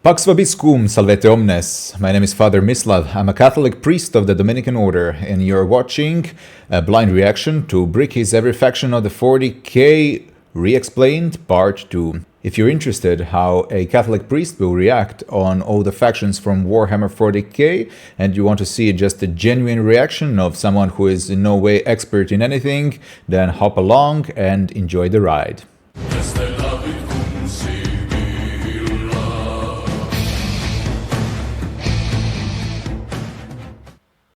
Pax vobiscum, salvete omnes. My name is Father Mislav. I'm a Catholic priest of the Dominican order, and you're watching a blind reaction to Bricky's Every Faction of the 40k Re-Explained Part 2. If you're interested how a Catholic priest will react on all the factions from Warhammer 40k, and you want to see just a genuine reaction of someone who is in no way expert in anything, then hop along and enjoy the ride.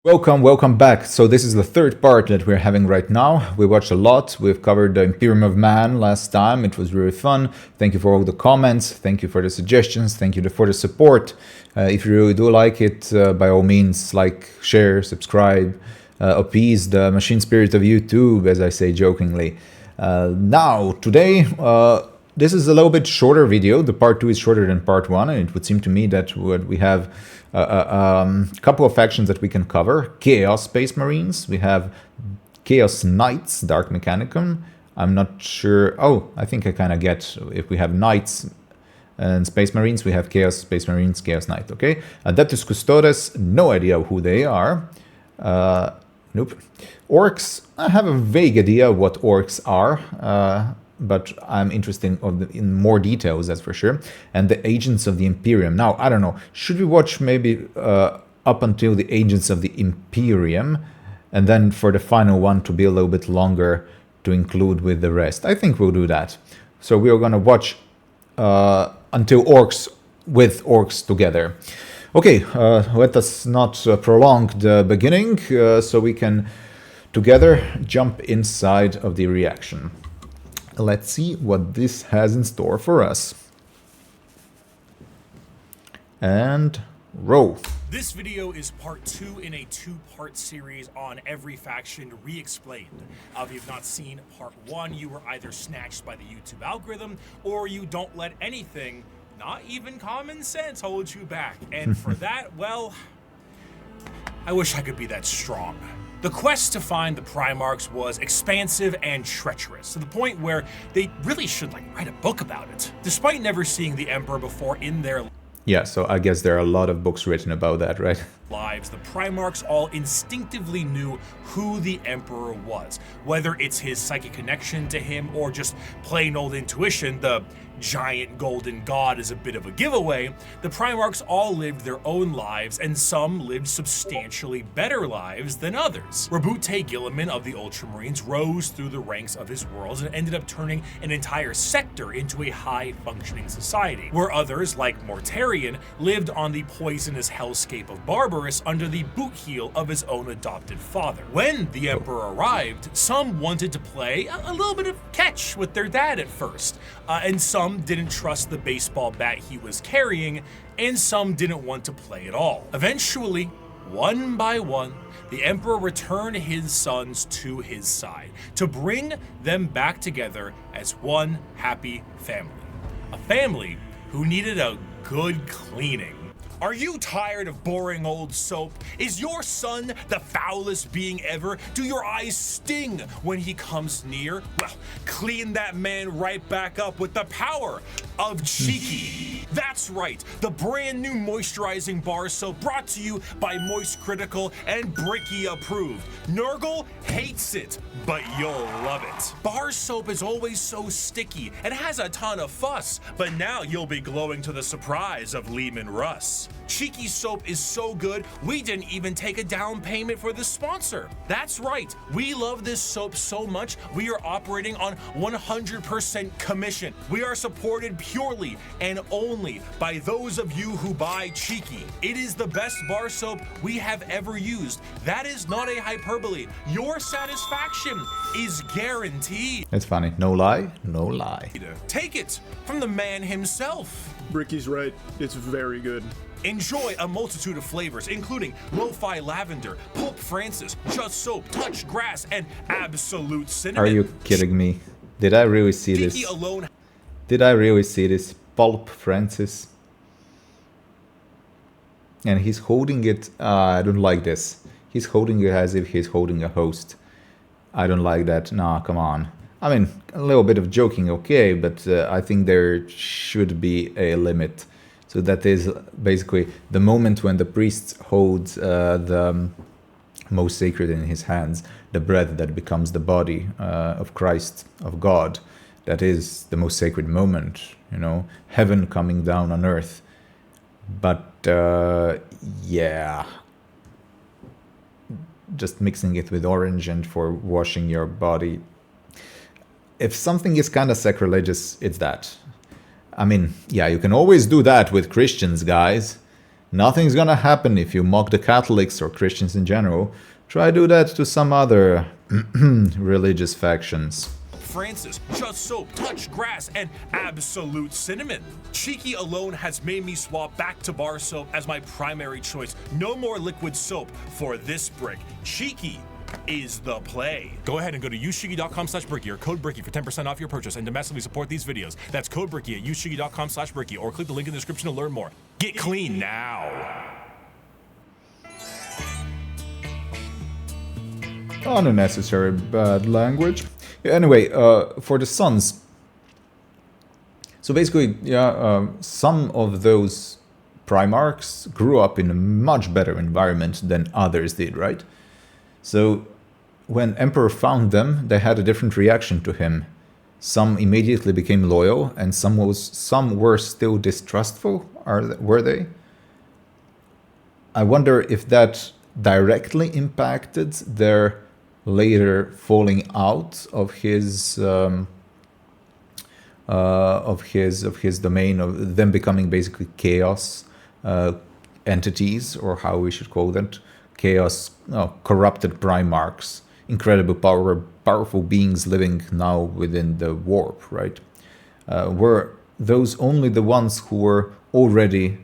Welcome back. So this is the third part that we're having right now. We watched a lot. We've covered the Imperium of Man last time. It was really fun. Thank you for all the comments. Thank you for the suggestions. Thank you for the support. If you really do like it, by all means, like, share, subscribe, appease the machine spirit of YouTube, as I say jokingly. Now, today, this is a little bit shorter video. The part 2 is shorter than part 1, and it would seem to me that we have a couple of factions that we can cover. Chaos Space Marines. We have Chaos Knights, Dark Mechanicum. I'm not sure. Oh, I think I kind of get. If we have Knights and Space Marines, we have Chaos Space Marines, Chaos Knight. Okay. Adeptus Custodes. No idea who they are. Nope. ORKS. I have a vague idea what ORKS are. But I'm interested in more details, that's for sure. And the Agents of the Imperium. Now, I don't know, should we watch maybe up until the Agents of the Imperium, and then for the final one to be a little bit longer to include with the rest? I think we'll do that. So we are going to watch until ORKS with ORKS together. Okay, let us not prolong the beginning, so we can together jump inside of the reaction. Let's see what this has in store for us. And roll. This video is part 2 in a 2-part series on every faction re-explained. If you've not seen part 1, you were either snatched by the YouTube algorithm, or you don't let anything, not even common sense, hold you back. And for that, well, I wish I could be that strong. The quest to find the Primarchs was expansive and treacherous, to the point where they really should write a book about it. Despite never seeing the Emperor before in their yeah, so I guess there are a lot of books written about that, right? lives, the Primarchs all instinctively knew who the Emperor was. Whether it's his psychic connection to him or just plain old intuition, the giant golden god is a bit of a giveaway. The Primarchs all lived their own lives, and some lived substantially better lives than others. Rabute Gilliman of the Ultramarines rose through the ranks of his worlds and ended up turning an entire sector into a high-functioning society, where others, like Mortarion, lived on the poisonous hellscape of Barbarous under the boot heel of his own adopted father. When the Emperor arrived, some wanted to play a little bit of catch with their dad at first, and some didn't trust the baseball bat he was carrying, and some didn't want to play at all. Eventually, one by one, the Emperor returned his sons to his side to bring them back together as one happy family. A family who needed a good cleaning. Are you tired of boring old soap? Is your son the foulest being ever? Do your eyes sting when he comes near? Well, clean that man right back up with the power of Cheeky. That's right, the brand new moisturizing bar soap brought to you by Moist Critical and Bricky approved. Nurgle hates it, but you'll love it. Bar soap is always so sticky and has a ton of fuss, but now you'll be glowing to the surprise of Lehman Russ. Cheeky soap is so good, we didn't even take a down payment for the sponsor. That's right, we love this soap so much, we are operating on 100% commission. We are supported purely and only by those of you who buy Cheeky. It is the best bar soap we have ever used. That is not a hyperbole. Your satisfaction is guaranteed. It's funny. No lie, no lie. Take it from the man himself. Bricky's right. It's very good. Enjoy a multitude of flavors, including lo-fi lavender, Pope Francis, just soap, touch grass, and absolute cinnamon. Are you kidding me? Did I really see this? Cheeky alone. Did I really see this? Pope Francis. And he's holding it. I don't like this. He's holding it as if he's holding a host. I don't like that. Nah, come on. I mean, a little bit of joking, okay, but I think there should be a limit. So that is basically the moment when the priest holds the most sacred in his hands, the bread that becomes the body of Christ, of God. That is the most sacred moment, you know, heaven coming down on earth. But yeah, just mixing it with orange and for washing your body. If something is kind of sacrilegious, it's that. I mean, yeah, you can always do that with Christians, guys. Nothing's gonna happen if you mock the Catholics or Christians in general. Try do that to some other religious factions. Francis, just soap, touch grass, and absolute cinnamon. Cheeky alone has made me swap back to bar soap as my primary choice. No more liquid soap for this brick. Cheeky is the play. Go ahead and go to useshiggy.com/Bricky or code Bricky for 10% off your purchase and domestically support these videos. That's code Bricky at useshiggy.com/Bricky or click the link in the description to learn more. Get clean now. Unnecessary bad language. Anyway, for the sons. So basically, yeah, some of those Primarchs grew up in a much better environment than others did, right? So when Emperor found them, they had a different reaction to him. Some immediately became loyal, and some were still distrustful. Were they? I wonder if that directly impacted their later falling out of his domain, of them becoming basically chaos entities, or how we should call that, chaos, corrupted Primarchs, incredible powerful beings living now within the warp, right? Were those only the ones who were already,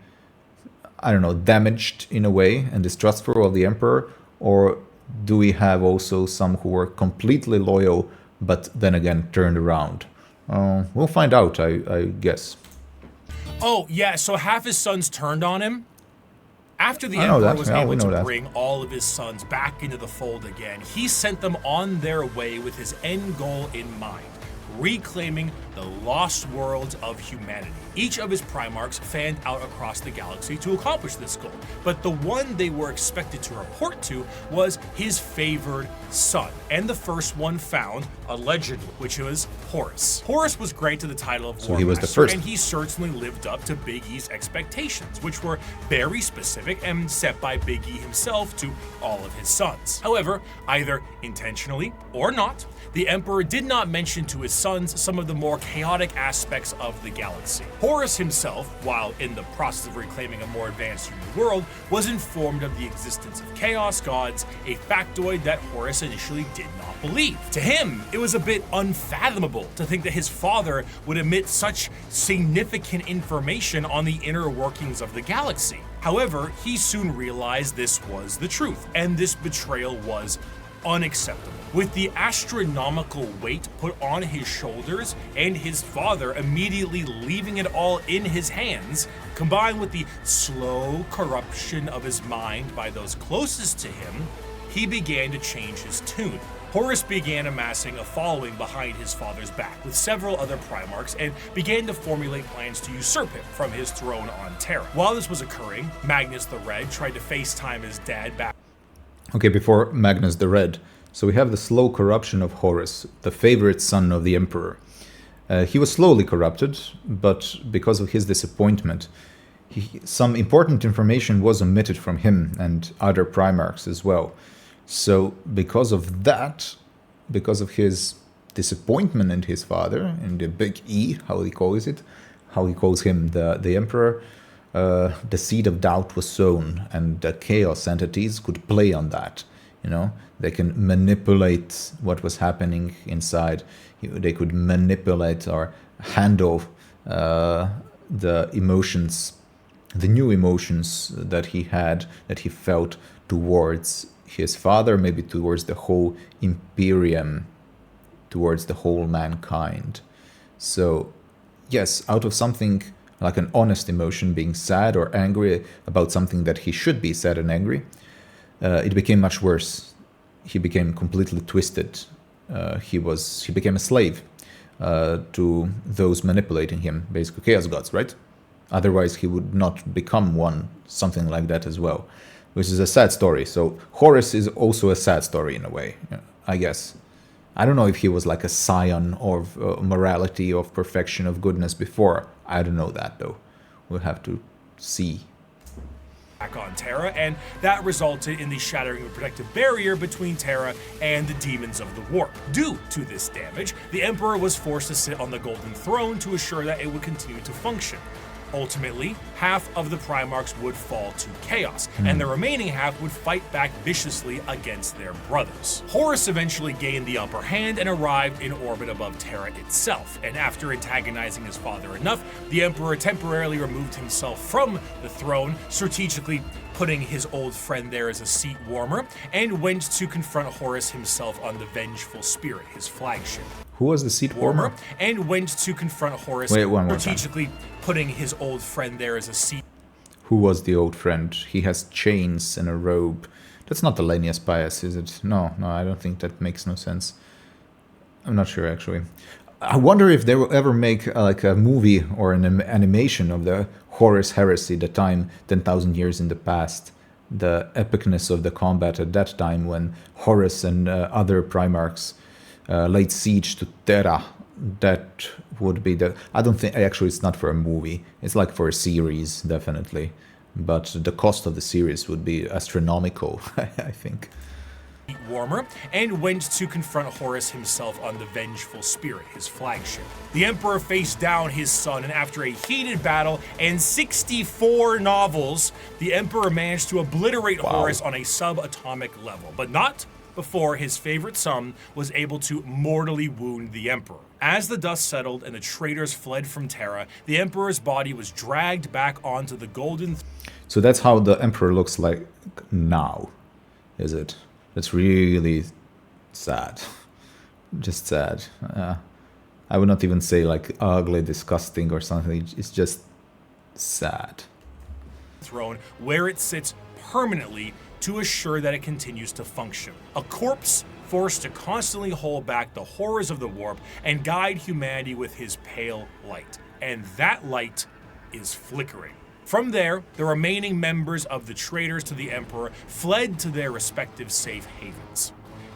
I don't know, damaged in a way and distrustful of the Emperor, or do we have also some who were completely loyal, but then again turned around? We'll find out, I guess. Oh, yeah, so half his sons turned on him. After the Emperor was able to bring all of his sons back into the fold again, he sent them on their way with his end goal in mind, reclaiming the lost worlds of humanity. Each of his Primarchs fanned out across the galaxy to accomplish this goal, but the one they were expected to report to was his favored son, and the first one found, allegedly, which was Horus. Horus was granted the title of War he was the Master, first. and he certainly lived up to Big E's expectations, which were very specific and set by Big E himself to all of his sons. However, either intentionally or not, the Emperor did not mention to his sons some of the more chaotic aspects of the galaxy. Horus himself, while in the process of reclaiming a more advanced human world, was informed of the existence of chaos gods, a factoid that Horus initially did not believe. To him, it was a bit unfathomable to think that his father would emit such significant information on the inner workings of the galaxy. However, he soon realized this was the truth, and this betrayal was unacceptable. With the astronomical weight put on his shoulders and his father immediately leaving it all in his hands, combined with the slow corruption of his mind by those closest to him, he began to change his tune. Horus began amassing a following behind his father's back with several other Primarchs and began to formulate plans to usurp him from his throne on Terra. While this was occurring, Magnus the Red tried to FaceTime his dad back. Okay, before Magnus the Red. So we have the slow corruption of Horus, the favorite son of the Emperor. He was slowly corrupted, but because of his disappointment, some important information was omitted from him and other Primarchs as well. So because of that, because of his disappointment in his father, and the Big E, how he calls him, the Emperor, the seed of doubt was sown, and the chaos entities could play on that. You know, they can manipulate what was happening inside. They could manipulate or handle the emotions, the new emotions that he had, that he felt towards his father, maybe towards the whole Imperium, towards the whole mankind. So, yes, out of something like an honest emotion, being sad or angry about something that he should be sad and angry, it became much worse. He became completely twisted. He became a slave to those manipulating him, basically chaos gods, right? Otherwise, he would not become one, something like that as well, which is a sad story. So Horus is also a sad story in a way, I guess. I don't know if he was like a scion of morality, of perfection, of goodness before. I don't know that, though. We'll have to see. Back on Terra, and that resulted in the shattering of the protective barrier between Terra and the demons of the warp. Due to this damage, the Emperor was forced to sit on the Golden Throne to assure that it would continue to function. Ultimately, half of the Primarchs would fall to chaos, and the remaining half would fight back viciously against their brothers. Horus eventually gained the upper hand and arrived in orbit above Terra itself, and after antagonizing his father enough, the Emperor temporarily removed himself from the throne, strategically putting his old friend there as a seat warmer, and went to confront Horus himself on the Vengeful Spirit, his flagship. Who was the seat warmer? And went to confront Horus, strategically putting his old friend there as a seat. Who was the old friend? He has chains and a robe. That's not the Lanius Pius, is it? No, I don't think that makes no sense. I'm not sure, actually. I wonder if they will ever make like a movie or an animation of the Horus heresy, the time 10,000 years in the past. The epicness of the combat at that time when Horus and other Primarchs laid siege to Terra. That would be the... I don't think... Actually, it's not for a movie. It's like for a series, definitely. But the cost of the series would be astronomical, I think. Warmer, and went to confront Horus himself on the Vengeful Spirit, his flagship. The Emperor faced down his son, and after a heated battle and 64 novels, the Emperor managed to obliterate Horus on a subatomic level, but not before his favorite son was able to mortally wound the Emperor. As the dust settled and the traitors fled from Terra, the Emperor's body was dragged back onto the Golden... So that's how the Emperor looks like now, is it? That's really sad. Just sad. I would not even say like ugly, disgusting or something. It's just sad. Throne, where it sits permanently to assure that it continues to function. A corpse forced to constantly hold back the horrors of the warp and guide humanity with his pale light. And that light is flickering. From there, the remaining members of the traitors to the Emperor fled to their respective safe havens.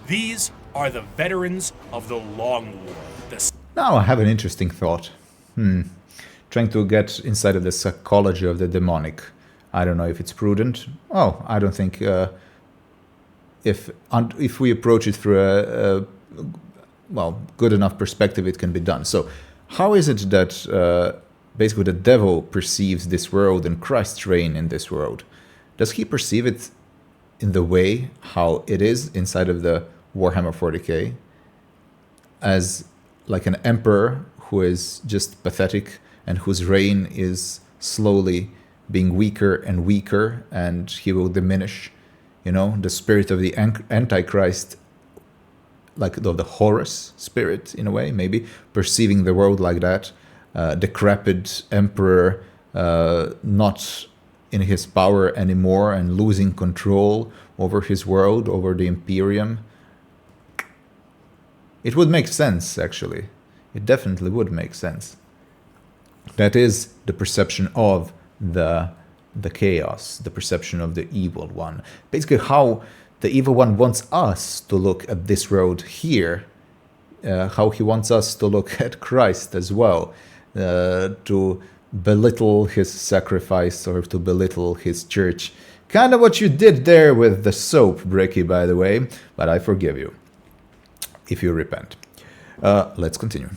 These are the veterans of the Long War. Now I have an interesting thought. Trying to get inside of the psychology of the demonic. I don't know if it's prudent. Oh, I don't think if we approach it through a good enough perspective, it can be done. So how is it that basically the devil perceives this world and Christ's reign in this world? Does he perceive it in the way how it is inside of the Warhammer 40k? As like an emperor who is just pathetic and whose reign is slowly being weaker and weaker, and he will diminish, the spirit of the Antichrist, like of the Horus spirit in a way, maybe, perceiving the world like that, decrepit emperor, not in his power anymore and losing control over his world, over the Imperium. It would make sense, actually. It definitely would make sense. That is the perception of the chaos, the perception of the evil one. Basically how the evil one wants us to look at this world here, how he wants us to look at Christ as well, to belittle his sacrifice or to belittle his church. Kind of what you did there with the soap, Bricky, by the way, but I forgive you, if you repent. Let's continue.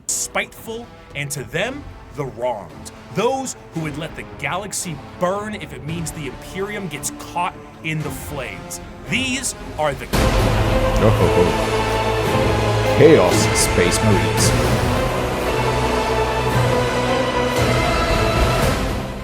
Spiteful, and to them, the wronged. Those who would let the galaxy burn if it means the Imperium gets caught in the flames. These are the... Chaos Space Marines.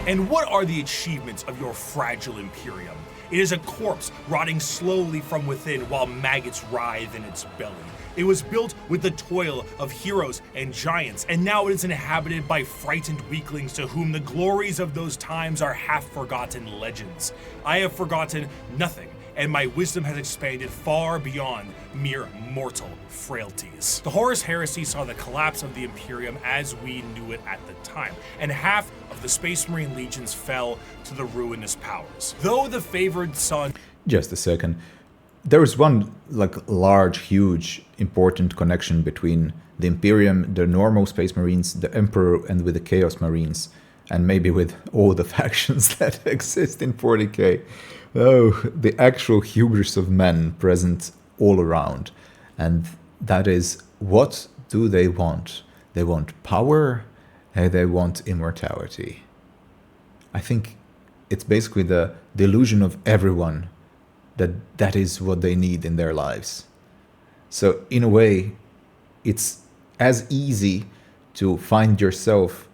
And what are the achievements of your fragile Imperium? It is a corpse rotting slowly from within while maggots writhe in its belly. It was built with the toil of heroes and giants, and now it is inhabited by frightened weaklings to whom the glories of those times are half-forgotten legends. I have forgotten nothing, and my wisdom has expanded far beyond mere mortal frailties. The Horus Heresy saw the collapse of the Imperium as we knew it at the time, and half of the Space Marine legions fell to the ruinous powers. Though the favored son... Just a second. There is one, like, large, huge, important connection between the Imperium, the normal Space Marines, the Emperor, and with the Chaos Marines, and maybe with all the factions that exist in 40k. Oh, the actual hubris of men present all around. And that is, what do they want? They want power, and they want immortality. I think it's basically the delusion of everyone that is what they need in their lives. So in a way, it's as easy to find yourself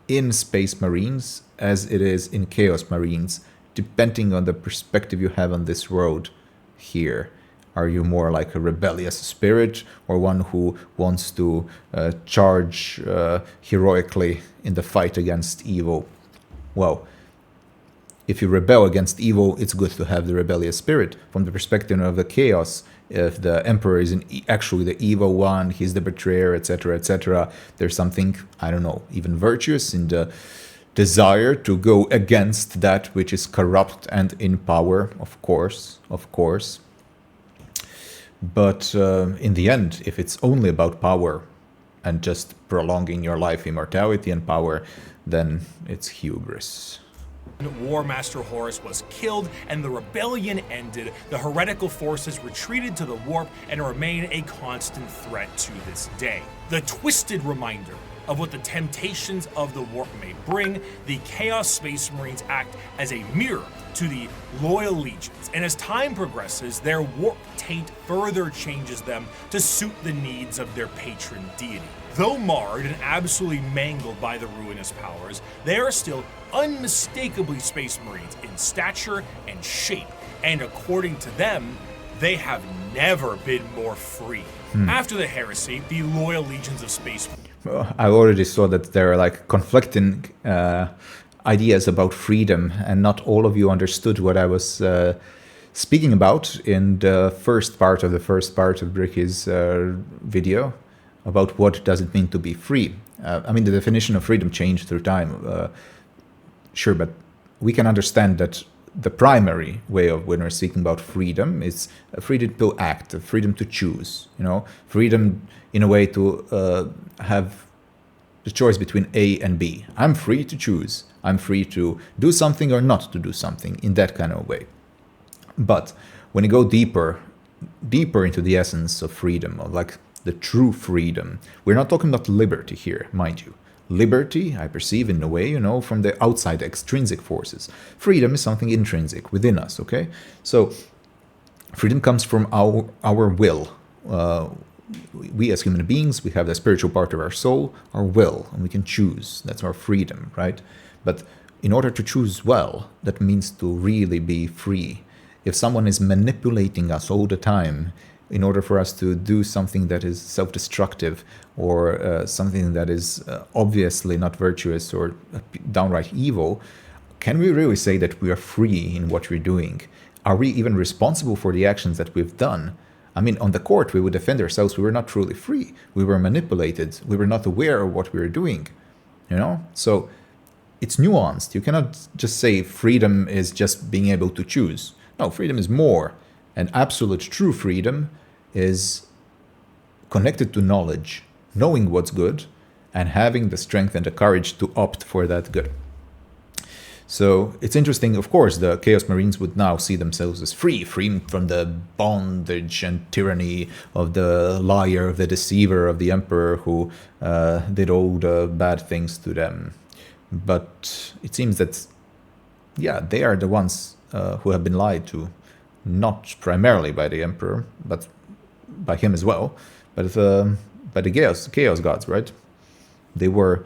in Space Marines as it is in Chaos Marines, depending on the perspective you have on this world here. Are you more like a rebellious spirit, or one who wants to charge heroically in the fight against evil? Well, if you rebel against evil, it's good to have the rebellious spirit. From the perspective of the chaos, if the Emperor is actually the evil one, he's the betrayer, etc., etc., there's something, I don't know, even virtuous in the desire to go against that which is corrupt and in power, of course. But in the end, if it's only about power and just prolonging your life, immortality and power, then it's hubris. War Master Horus was killed and the rebellion ended, the heretical forces retreated to the warp and remain a constant threat to this day. The twisted reminder of what the temptations of the warp may bring, the Chaos Space Marines act as a mirror to the loyal legions, and as time progresses, their warp taint further changes them to suit the needs of their patron deity. Though marred and absolutely mangled by the ruinous powers, they are still unmistakably Space Marines in stature and shape, and according to them, they have never been more free. After the heresy, the loyal legions of Space Well, I already saw that there are like conflicting ideas about freedom, and not all of you understood what I was speaking about in the first part of Bricky's video about what does it mean to be free. I mean, the definition of freedom changed through time, sure, but we can understand that the primary way of when we're speaking about freedom is freedom to act, freedom to choose, you know, freedom in a way to have the choice between A and B. I'm free to choose. I'm free to do something or not to do something in that kind of way. But when you go deeper into the essence of freedom, of like the true freedom, we're not talking about liberty here, mind you. Liberty, I perceive in a way, you know, from the outside extrinsic forces. Freedom is something intrinsic within us, okay? So freedom comes from our will. We as human beings, we have the spiritual part of our soul, our will, and we can choose. That's our freedom, right? But in order to choose well, that means to really be free. If someone is manipulating us all the time in order for us to do something that is self-destructive or something that is obviously not virtuous or downright evil, can we really say that we are free in what we're doing? Are we even responsible for the actions that we've done? I mean, on the court, we would defend ourselves. We were not truly free. We were manipulated. We were not aware of what we were doing, you know? So it's nuanced. You cannot just say freedom is just being able to choose. No, freedom is more. And absolute true freedom is connected to knowledge, knowing what's good, and having the strength and the courage to opt for that good. So it's interesting, of course, the Chaos Marines would now see themselves as free from the bondage and tyranny of the liar, of the deceiver, of the Emperor who did all the bad things to them. But it seems that, yeah, they are the ones who have been lied to, not primarily by the Emperor, but by him as well, but by the chaos gods, right? They were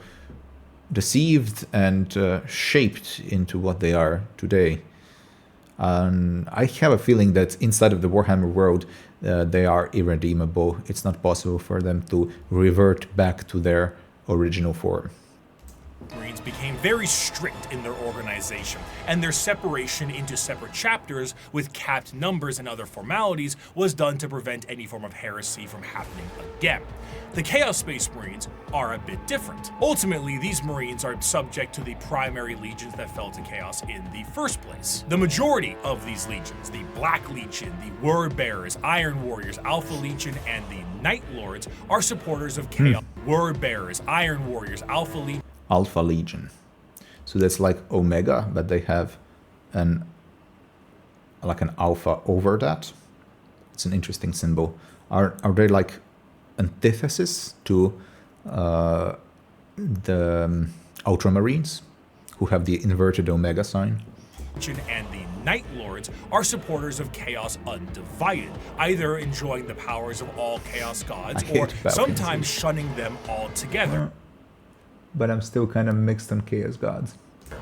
deceived and shaped into what they are today. And I have a feeling that inside of the Warhammer world, they are irredeemable. It's not possible for them to revert back to their original form. Marines became very strict in their organization, and their separation into separate chapters with capped numbers and other formalities was done to prevent any form of heresy from happening again. The Chaos Space Marines are a bit different. Ultimately, these Marines are subject to the primary legions that fell to Chaos in the first place. The majority of these legions, the Black Legion, the Word Bearers, Iron Warriors, Alpha Legion, and the Night Lords, are supporters of Chaos. Word Bearers, Iron Warriors, Alpha Legion. Alpha Legion. So that's like Omega, but they have an alpha over that. It's an interesting symbol. Are they like antithesis to the Ultramarines, who have the inverted Omega sign? And the Night Lords are supporters of Chaos Undivided, either enjoying the powers of all Chaos gods or sometimes shunning them altogether. But I'm still kind of mixed on Chaos gods.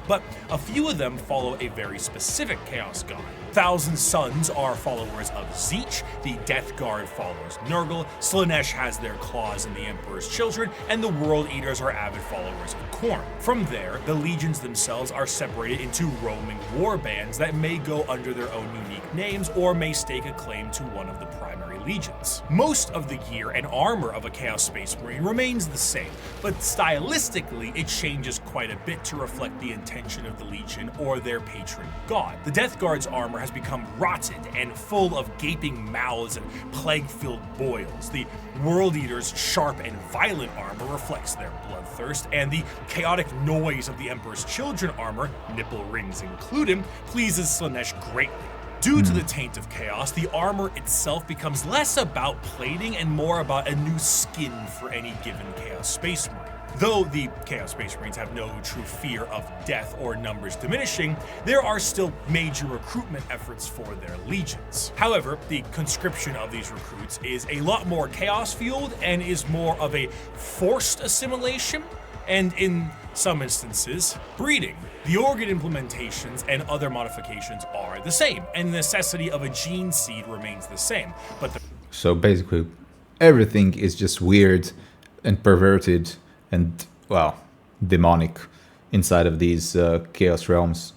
But a few of them follow a very specific Chaos god. Thousand Sons are followers of Tzeentch, the Death Guard follows Nurgle, Slaanesh has their claws in the Emperor's Children, and the World Eaters are avid followers of Khorne. From there, the legions themselves are separated into roaming war bands that may go under their own unique names or may stake a claim to one of the primary legions. Most of the gear and armor of a Chaos Space Marine remains the same, but stylistically it changes quite a bit to reflect the intention of the legion or their patron god. The Death Guard's armor has become rotted and full of gaping mouths and plague-filled boils. The World Eater's sharp and violent armor reflects their bloodthirst, and the chaotic noise of the Emperor's Children armor, nipple rings included, pleases Slaanesh greatly. Due to the taint of Chaos, the armor itself becomes less about plating and more about a new skin for any given Chaos Space Marine. Though the Chaos Space Marines have no true fear of death or numbers diminishing, there are still major recruitment efforts for their legions. However, the conscription of these recruits is a lot more chaos-fueled and is more of a forced assimilation, and in some instances, breeding. The organ implementations and other modifications are the same, and the necessity of a gene seed remains the same. So basically, everything is just weird and perverted and, well, demonic inside of these Chaos realms.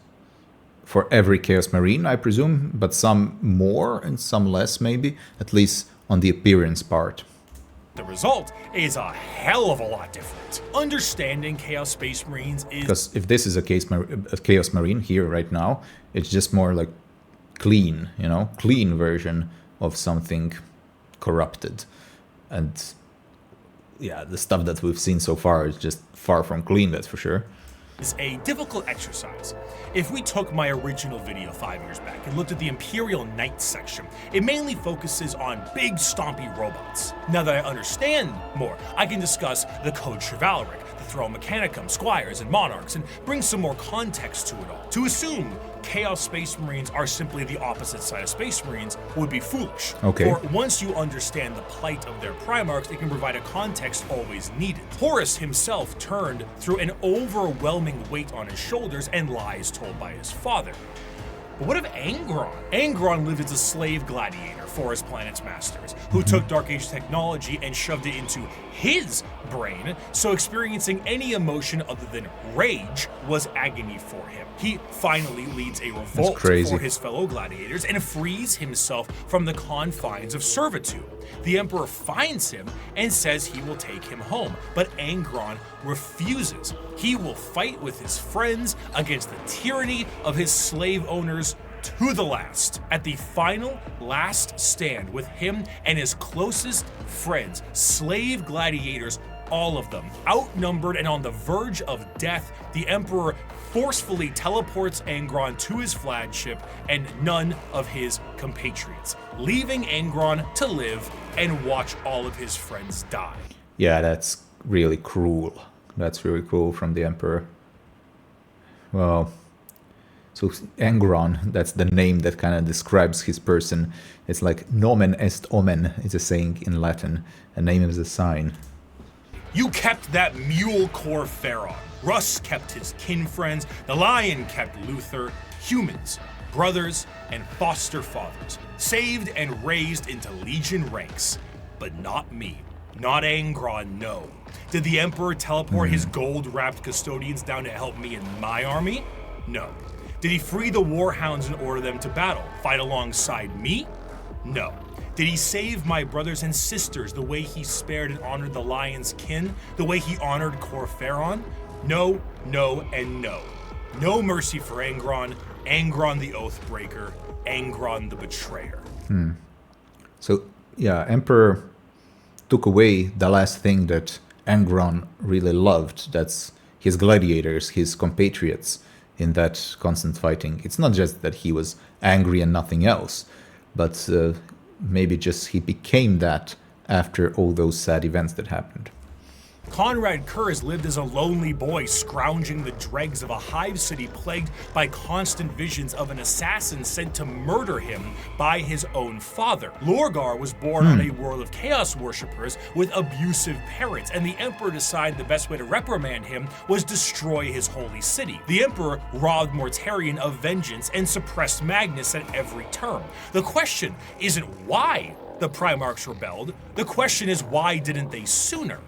For every Chaos Marine, I presume, but some more and some less, maybe, at least on the appearance part. The result is a hell of a lot different. Understanding Chaos Space Marines is... Because if this is a Chaos Marine here right now, it's just more like clean, you know? Clean version of something corrupted. And yeah, the stuff that we've seen so far is just far from clean, that's for sure. Is a difficult exercise. If we took my original video 5 years back and looked at the Imperial Knights section, it mainly focuses on big stompy robots. Now that I understand more, I can discuss the Code Chivalric, the Throne Mechanicum, Squires, and Monarchs, and bring some more context to it all. To assume Chaos Space Marines are simply the opposite side of Space Marines would be foolish. Okay. For once you understand the plight of their Primarchs, it can provide a context always needed. Horus himself turned through an overwhelming weight on his shoulders and lies told by his father. But what of Angron? Angron lived as a slave gladiator for his planet's masters, who took Dark Age technology and shoved it into his brain, so experiencing any emotion other than rage was agony for him. He finally leads a revolt for his fellow gladiators and frees himself from the confines of servitude. The Emperor finds him and says he will take him home, but Angron refuses. He will fight with his friends against the tyranny of his slave owners to the last. At the final last stand with him and his closest friends, slave gladiators, all of them outnumbered and on the verge of death, the Emperor forcefully teleports Angron to his flagship and none of his compatriots, leaving Angron to live and watch all of his friends die. Yeah, that's really cruel. That's really cruel from the Emperor. Well, so Angron, that's the name that kind of describes his person. It's like nomen est omen, is a saying in Latin. A name is a sign. You kept that mule core Pharaoh. Russ kept his kin friends. The lion kept Luther. Humans, brothers, and foster fathers. Saved and raised into legion ranks. But not me. Not Angron, no. Did the Emperor teleport his gold-wrapped custodians down to help me in my army? No. Did he free the warhounds and order them to battle, fight alongside me? No. Did he save my brothers and sisters the way he spared and honored the lion's kin, the way he honored Corferon? No, no, and no. No mercy for Angron, Angron the Oathbreaker, Angron the Betrayer. So, yeah, Emperor took away the last thing that Angron really loved. That's his gladiators, his compatriots in that constant fighting. It's not just that he was angry and nothing else, but maybe just he became that after all those sad events that happened. Conrad Kurz lived as a lonely boy, scrounging the dregs of a hive city plagued by constant visions of an assassin sent to murder him by his own father. Lorgar was born on a world of chaos worshippers with abusive parents, and the Emperor decided the best way to reprimand him was destroy his holy city. The Emperor robbed Mortarion of vengeance and suppressed Magnus at every turn. The question isn't why the Primarchs rebelled, the question is why didn't they sooner?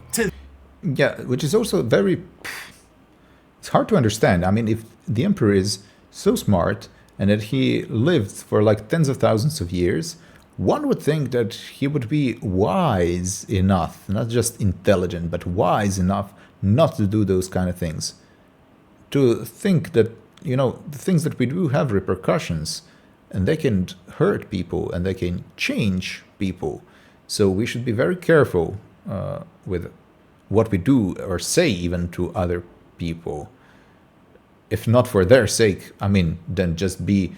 Yeah, which is also it's hard to understand. I mean, if the Emperor is so smart and that he lived for like tens of thousands of years, one would think that he would be wise enough, not just intelligent, but wise enough not to do those kind of things. To think that, you know, the things that we do have repercussions and they can hurt people and they can change people. So we should be very careful with what we do or say even to other people. If not for their sake, I mean, then just be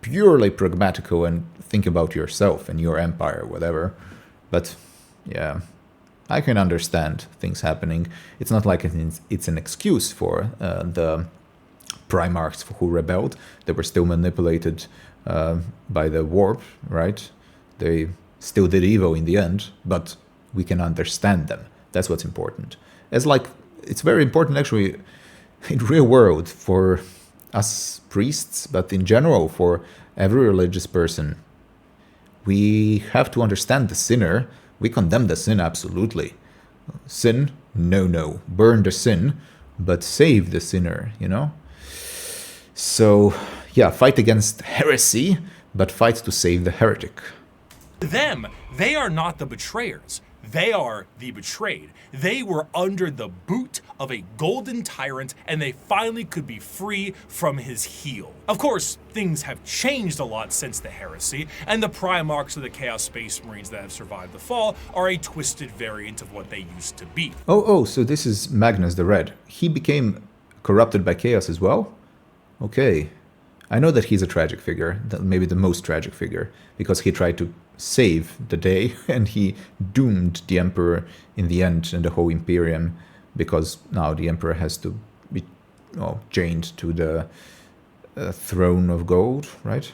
purely pragmatical and think about yourself and your empire, whatever. But yeah, I can understand things happening. It's not like it's an excuse for the Primarchs who rebelled. They were still manipulated by the warp, right? They still did evil in the end, but we can understand them. That's what's important. It's very important actually in real world for us priests, but in general for every religious person. We have to understand the sinner. We condemn the sin, absolutely. Sin, no. Burn the sin, but save the sinner, you know? So, yeah, fight against heresy, but fight to save the heretic. Them, they are not the betrayers. They are the betrayed. They were under the boot of a golden tyrant, and they finally could be free from his heel. Of course, things have changed a lot since the heresy, and the Primarchs of the Chaos Space Marines that have survived the fall are a twisted variant of what they used to be. Oh, so this is Magnus the Red. He became corrupted by chaos as well? Okay. I know that he's a tragic figure, maybe the most tragic figure, because he tried to save the day and he doomed the Emperor in the end and the whole Imperium, because now the Emperor has to be chained to the throne of gold, right?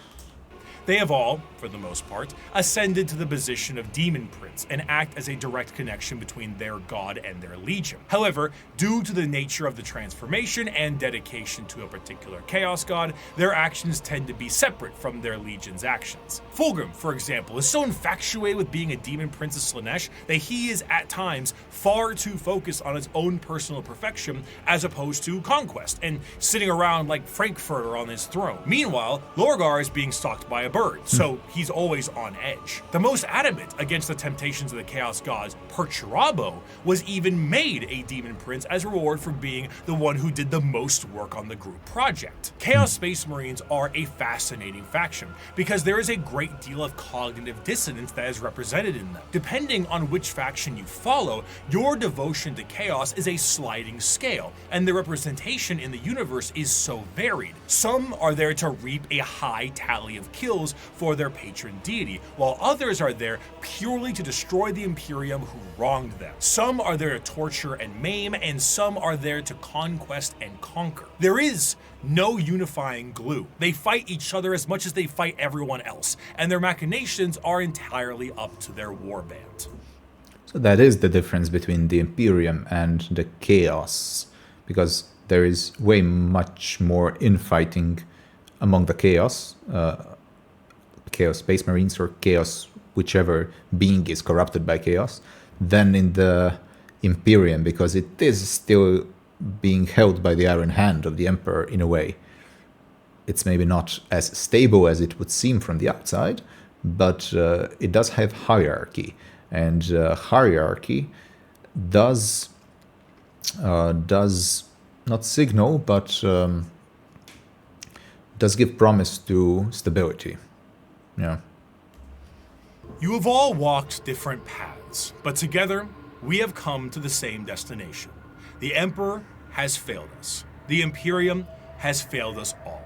They have all, for the most part, ascended to the position of Demon Prince and act as a direct connection between their god and their legion. However, due to the nature of the transformation and dedication to a particular chaos god, their actions tend to be separate from their legion's actions. Fulgrim, for example, is so infatuated with being a Demon Prince of Slaanesh that he is at times far too focused on his own personal perfection as opposed to conquest and sitting around like Frankfurter on his throne. Meanwhile, Lorgar is being stalked by a bird, so he's always on edge. The most adamant against the temptations of the Chaos Gods, Perturabo, was even made a Demon Prince as a reward for being the one who did the most work on the group project. Chaos Space Marines are a fascinating faction because there is a great deal of cognitive dissonance that is represented in them. Depending on which faction you follow, your devotion to chaos is a sliding scale, and the representation in the universe is so varied. Some are there to reap a high tally of kills for their patron deity, while others are there purely to destroy the Imperium who wronged them. Some are there to torture and maim, and some are there to conquest and conquer. There is no unifying glue. They fight each other as much as they fight everyone else, and their machinations are entirely up to their warband. So that is the difference between the Imperium and the Chaos, because there is way much more infighting among the Chaos Space Marines or Chaos, whichever being is corrupted by Chaos, than in the Imperium, because it is still being held by the iron hand of the Emperor in a way. It's maybe not as stable as it would seem from the outside, but it does have hierarchy, and hierarchy does not signal, but does give promise to stability. Yeah. You have all walked different paths, but together we have come to the same destination. The Emperor has failed us. The Imperium has failed us all.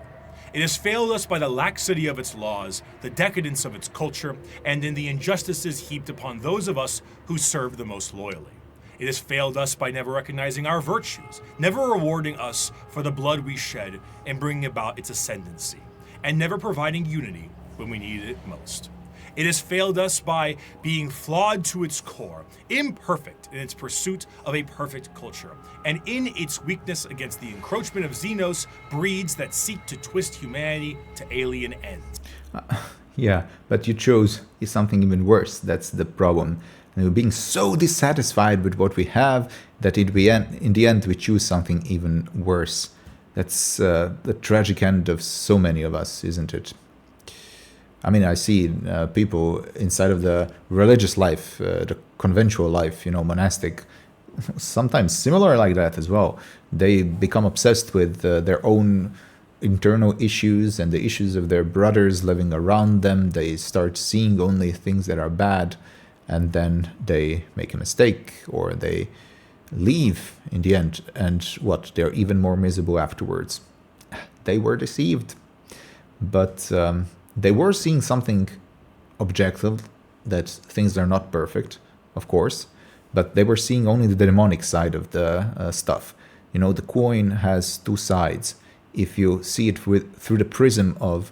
It has failed us by the laxity of its laws, the decadence of its culture, and in the injustices heaped upon those of us who serve the most loyally. It has failed us by never recognizing our virtues, never rewarding us for the blood we shed and bringing about its ascendancy, and never providing unity when we needed it most. It has failed us by being flawed to its core, imperfect in its pursuit of a perfect culture, and in its weakness against the encroachment of Xenos breeds that seek to twist humanity to alien ends. Yeah, but you chose something even worse. That's the problem. And we're being so dissatisfied with what we have that in the end we choose something even worse. That's the tragic end of so many of us, isn't it? I mean, I see people inside of the religious life, the conventual life, monastic, sometimes similar like that as well. They become obsessed with their own internal issues and the issues of their brothers living around them. They start seeing only things that are bad, and then they make a mistake, or they leave in the end, and they're even more miserable afterwards. They were deceived, but they were seeing something objective, that things are not perfect, of course, but they were seeing only the demonic side of the stuff. The coin has two sides. If you see it through the prism of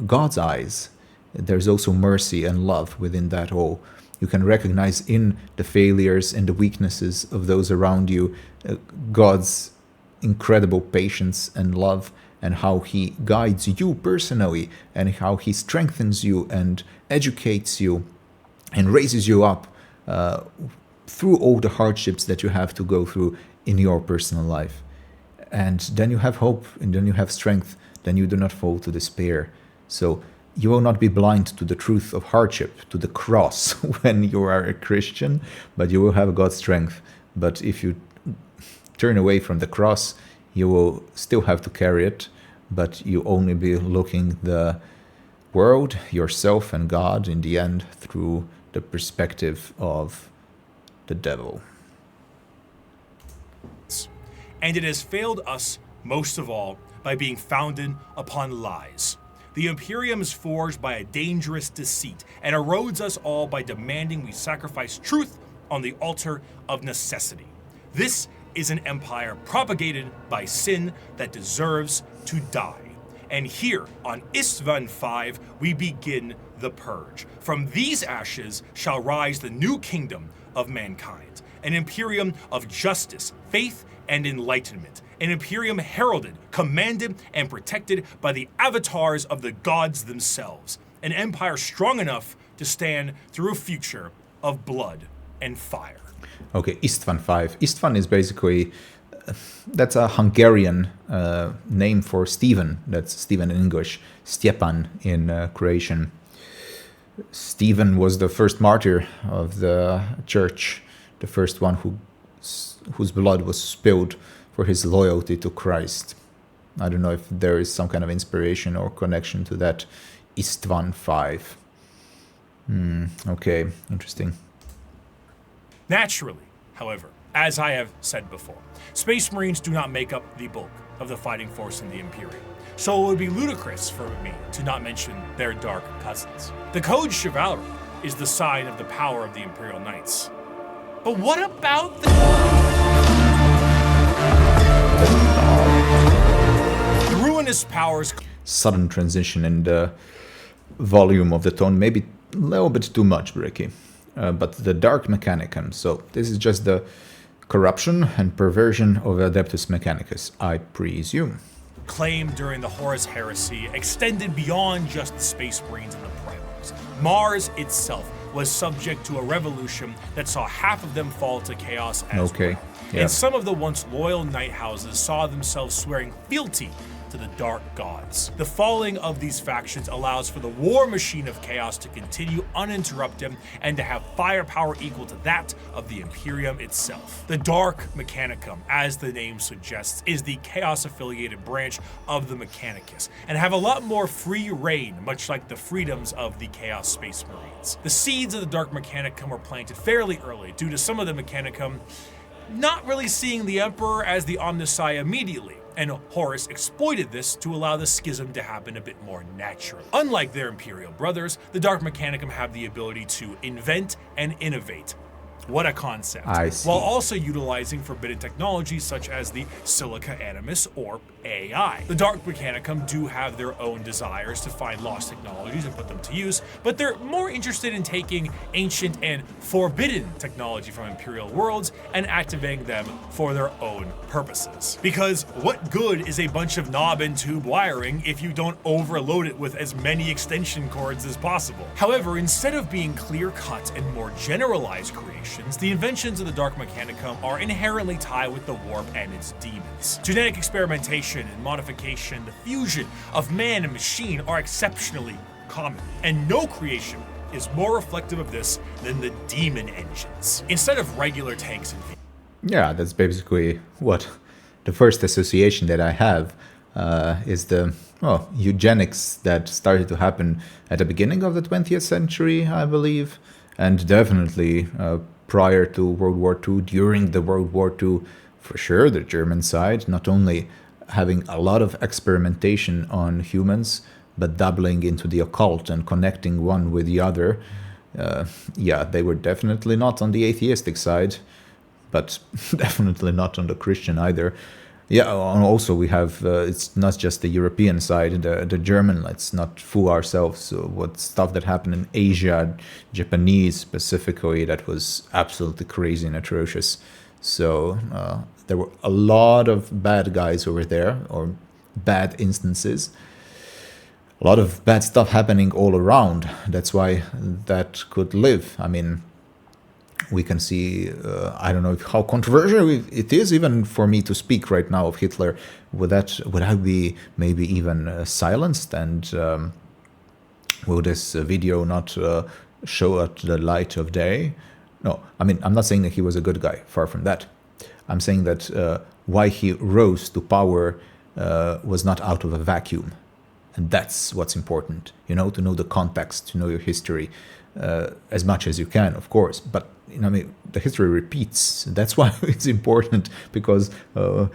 God's eyes, there's also mercy and love within that all. You can recognize in the failures and the weaknesses of those around you God's incredible patience and love, and how he guides you personally, and how he strengthens you and educates you and raises you up through all the hardships that you have to go through in your personal life. And then you have hope, and then you have strength, then you do not fall to despair. So you will not be blind to the truth of hardship, to the cross when you are a Christian, but you will have God's strength. But if you turn away from the cross, you will still have to carry it, but you only be looking the world, yourself, and God in the end through the perspective of the devil. And it has failed us most of all by being founded upon lies. The Imperium is forged by a dangerous deceit and erodes us all by demanding we sacrifice truth on the altar of necessity. This is an empire propagated by sin that deserves to die. And here on Istvan V, we begin the purge. From these ashes shall rise the new kingdom of mankind, an Imperium of justice, faith, and enlightenment, an Imperium heralded, commanded, and protected by the avatars of the gods themselves, an empire strong enough to stand through a future of blood and fire. Okay, Istvan V. Istvan is basically, that's a Hungarian name for Stephen. That's Stephen in English, Stjepan in Croatian. Stephen was the first martyr of the church, the first one whose blood was spilled for his loyalty to Christ. I don't know if there is some kind of inspiration or connection to that Istvan V. Okay, interesting. Naturally, however, as I have said before, Space Marines do not make up the bulk of the fighting force in the Imperium, so it would be ludicrous for me to not mention their dark cousins. The Code Chivalry is the sign of the power of the Imperial Knights. But what about the ruinous powers? Sudden transition in the volume of the tone, maybe a little bit too much, Bricky. But the Dark Mechanicum, so this is just the corruption and perversion of Adeptus Mechanicus, I presume. Claimed during the Horus Heresy extended beyond just the Space Marines and the Primals. Mars itself was subject to a revolution that saw half of them fall to chaos as Okay. well. Yeah. And some of the once loyal knight houses saw themselves swearing fealty to the dark gods. The falling of these factions allows for the war machine of chaos to continue uninterrupted and to have firepower equal to that of the Imperium itself. The Dark Mechanicum, as the name suggests, is the chaos-affiliated branch of the Mechanicus, and have a lot more free reign, much like the freedoms of the Chaos Space Marines. The seeds of the Dark Mechanicum were planted fairly early due to some of the Mechanicum not really seeing the Emperor as the Omnissiah immediately, and Horus exploited this to allow the schism to happen a bit more naturally. Unlike their Imperial brothers, the Dark Mechanicum have the ability to invent and innovate. What a concept. I see. While also utilizing forbidden technologies such as the Silica Animus or AI. The Dark Mechanicum do have their own desires to find lost technologies and put them to use, but they're more interested in taking ancient and forbidden technology from Imperial worlds and activating them for their own purposes. Because what good is a bunch of knob and tube wiring if you don't overload it with as many extension cords as possible? However, instead of being clear-cut and more generalized creations, the inventions of the Dark Mechanicum are inherently tied with the warp and its demons. Genetic experimentation and modification, the fusion of man and machine are exceptionally common, and no creation is more reflective of this than the demon engines. Instead of regular tanks and Yeah, that's basically what the first association that I have is the eugenics that started to happen at the beginning of the 20th century, I believe, and definitely prior to World War II, during the World War II, for sure, the German side, not only having a lot of experimentation on humans, but dabbling into the occult and connecting one with the other. Yeah, they were definitely not on the atheistic side, but definitely not on the Christian either. Yeah, and also we have, it's not just the European side, the German, let's not fool ourselves. What stuff that happened in Asia, Japanese specifically, that was absolutely crazy and atrocious. So there were a lot of bad guys over there, or bad instances. A lot of bad stuff happening all around. That's why that could live. I mean, we can see, I don't know how controversial it is even for me to speak right now of Hitler. Would I be maybe even silenced? And will this video not show at the light of day? No, I mean, I'm not saying that he was a good guy, far from that. I'm saying that why he rose to power was not out of a vacuum. And that's what's important, you know, to know the context, to know your history as much as you can, of course. But, you know, I mean, the history repeats. That's why it's important, because the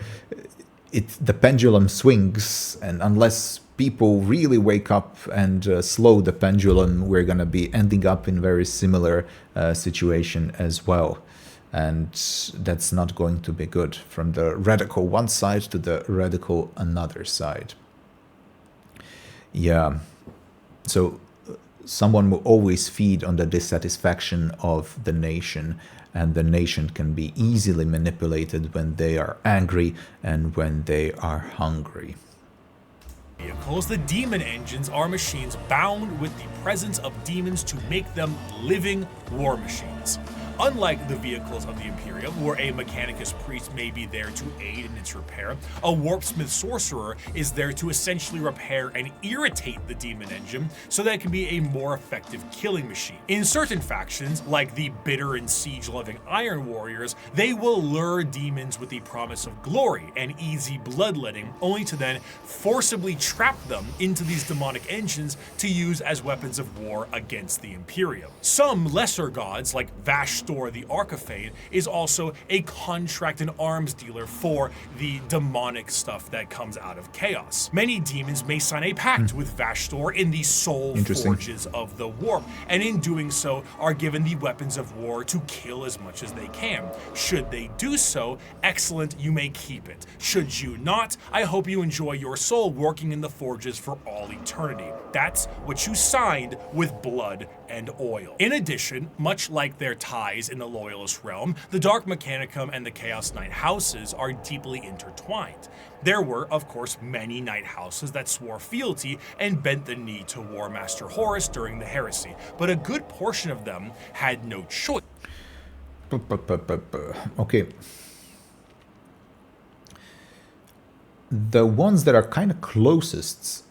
pendulum swings, and unless people really wake up and slow the pendulum, we're going to be ending up in very similar situation as well. And that's not going to be good, from the radical one side to the radical another side. Yeah, so someone will always feed on the dissatisfaction of the nation, and the nation can be easily manipulated when they are angry and when they are hungry. Vehicles, the demon engines are machines bound with the presence of demons to make them living war machines. Unlike the vehicles of the Imperium, where a Mechanicus priest may be there to aid in its repair, a warpsmith sorcerer is there to essentially repair and irritate the demon engine so that it can be a more effective killing machine. In certain factions, like the bitter and siege-loving Iron Warriors, they will lure demons with the promise of glory and easy bloodletting, only to then forcibly trap them into these demonic engines to use as weapons of war against the Imperium. Some lesser gods, like Vashtor the Archifade, is also a contract and arms dealer for the demonic stuff that comes out of chaos. Many demons may sign a pact with Vashtor in the soul forges of the warp, and in doing so are given the weapons of war to kill as much as they can. Should they do so, excellent, you may keep it. Should you not, I hope you enjoy your soul working in the forges for all eternity. That's what you signed with blood and oil. In addition, much like their ties lies in the Loyalist realm, the Dark Mechanicum and the Chaos Knight houses are deeply intertwined. There were, of course, many Knight houses that swore fealty and bent the knee to War Master Horus during the heresy, but a good portion of them had no choice. Okay. The ones that are kind of closest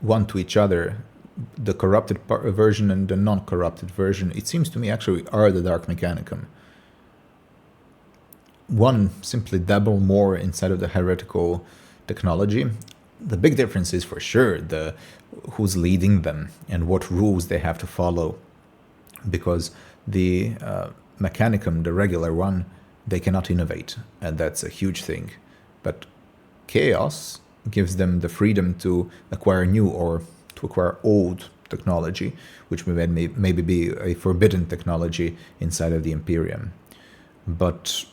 one to each other, the corrupted version and the non-corrupted version, it seems to me actually are the Dark Mechanicum. One simply dabble more inside of the heretical technology. The big difference is for sure who's leading them and what rules they have to follow, because the Mechanicum, the regular one, they cannot innovate, and that's a huge thing. But Chaos gives them the freedom to acquire new or to acquire old technology, which may maybe be a forbidden technology inside of the Imperium. But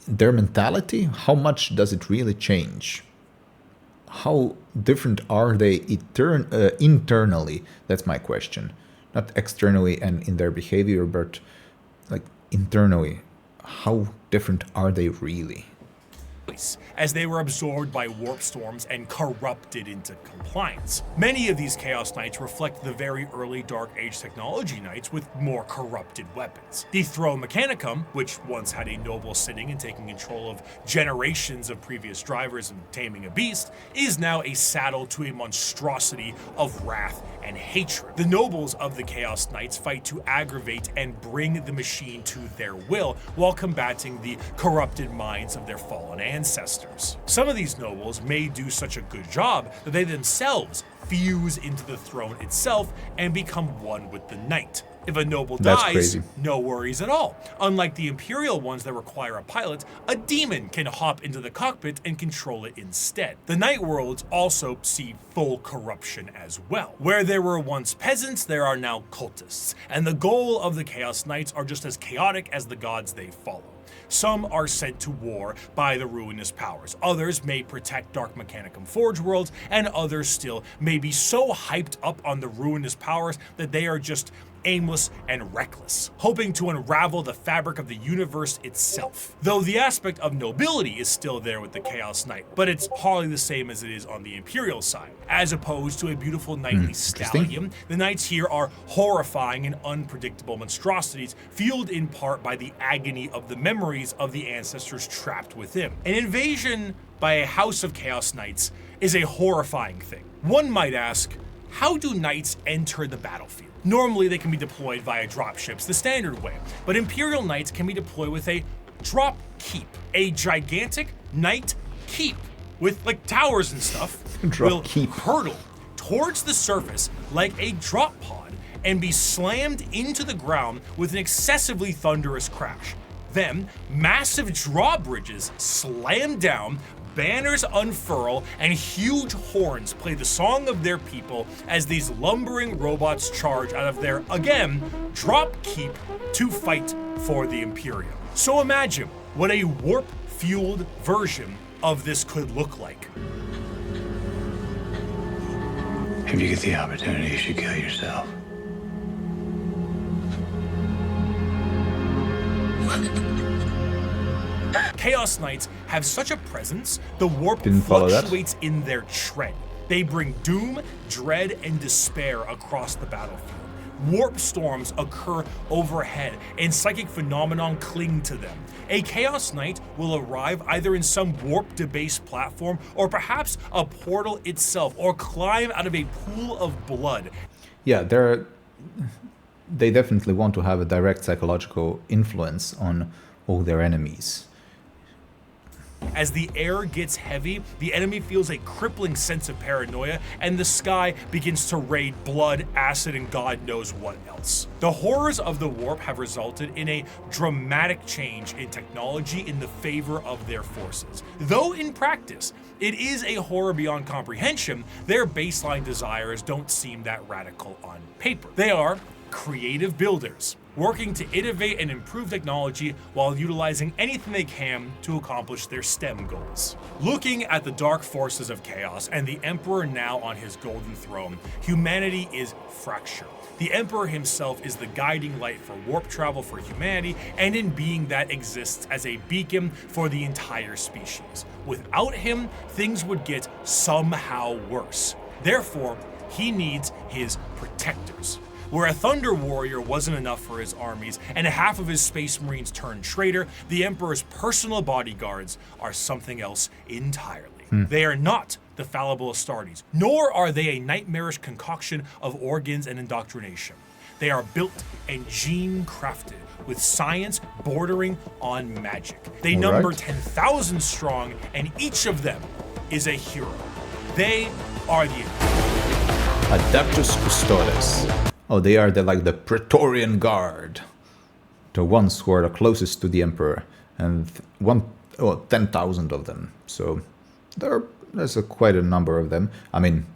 their mentality, how much does it really change? How different are they internally? That's my question. Not externally and in their behavior, but like internally. How different are they really? As they were absorbed by warp storms and corrupted into compliance. Many of these Chaos Knights reflect the very early Dark Age technology knights with more corrupted weapons. The Throne Mechanicum, which once had a noble sitting and taking control of generations of previous drivers and taming a beast, is now a saddle to a monstrosity of wrath and hatred. The nobles of the Chaos Knights fight to aggravate and bring the machine to their will while combating the corrupted minds of their fallen ancestors. Some of these nobles may do such a good job that they themselves fuse into the throne itself and become one with the knight. If a noble dies, no worries at all. Unlike the Imperial ones that require a pilot, a demon can hop into the cockpit and control it instead. The Night Worlds also see full corruption as well. Where there were once peasants, there are now cultists, and the goal of the Chaos Knights are just as chaotic as the gods they follow. Some are sent to war by the ruinous powers. Others may protect Dark Mechanicum Forge worlds, and others still may be so hyped up on the ruinous powers that they are just aimless and reckless, hoping to unravel the fabric of the universe itself. Though the aspect of nobility is still there with the Chaos Knight, but it's hardly the same as it is on the Imperial side. As opposed to a beautiful knightly stallion, the knights here are horrifying and unpredictable monstrosities, fueled in part by the agony of the memories of the ancestors trapped within. An invasion by a house of Chaos Knights is a horrifying thing. One might ask, how do knights enter the battlefield? Normally they can be deployed via dropships the standard way, but Imperial Knights can be deployed with a drop keep. A gigantic knight keep with like towers and stuff will hurtle towards the surface like a drop pod and be slammed into the ground with an excessively thunderous crash. Then massive drawbridges slam down, banners unfurl, and huge horns play the song of their people as these lumbering robots charge out of their, again, drop keep to fight for the Imperium. So imagine what a warp-fueled version of this could look like. If you get the opportunity, you should kill yourself. Chaos Knights have such a presence, the warp fluctuates in their tread. They bring doom, dread, and despair across the battlefield. Warp storms occur overhead, and psychic phenomenon cling to them. A Chaos Knight will arrive either in some warp-debased platform, or perhaps a portal itself, or climb out of a pool of blood. Yeah, they definitely want to have a direct psychological influence on all their enemies. As the air gets heavy, the enemy feels a crippling sense of paranoia, and the sky begins to rain blood, acid, and God knows what else. The horrors of the warp have resulted in a dramatic change in technology in the favor of their forces. Though in practice, it is a horror beyond comprehension, their baseline desires don't seem that radical on paper. They are creative builders, working to innovate and improve technology while utilizing anything they can to accomplish their STEM goals. Looking at the dark forces of chaos and the Emperor now on his golden throne, humanity is fractured. The Emperor himself is the guiding light for warp travel for humanity, and in being that exists as a beacon for the entire species. Without him, things would get somehow worse. Therefore, he needs his protectors. Where a Thunder Warrior wasn't enough for his armies, and half of his Space Marines turned traitor, the Emperor's personal bodyguards are something else entirely. They are not the fallible Astartes, nor are they a nightmarish concoction of organs and indoctrination. They are built and gene-crafted, with science bordering on magic. They number 10,000 strong, and each of them is a hero. They are the Adeptus Custodes. Oh, they are the Praetorian Guard. The ones who are the closest to the Emperor. And 10,000 of them. So there's quite a number of them. I mean,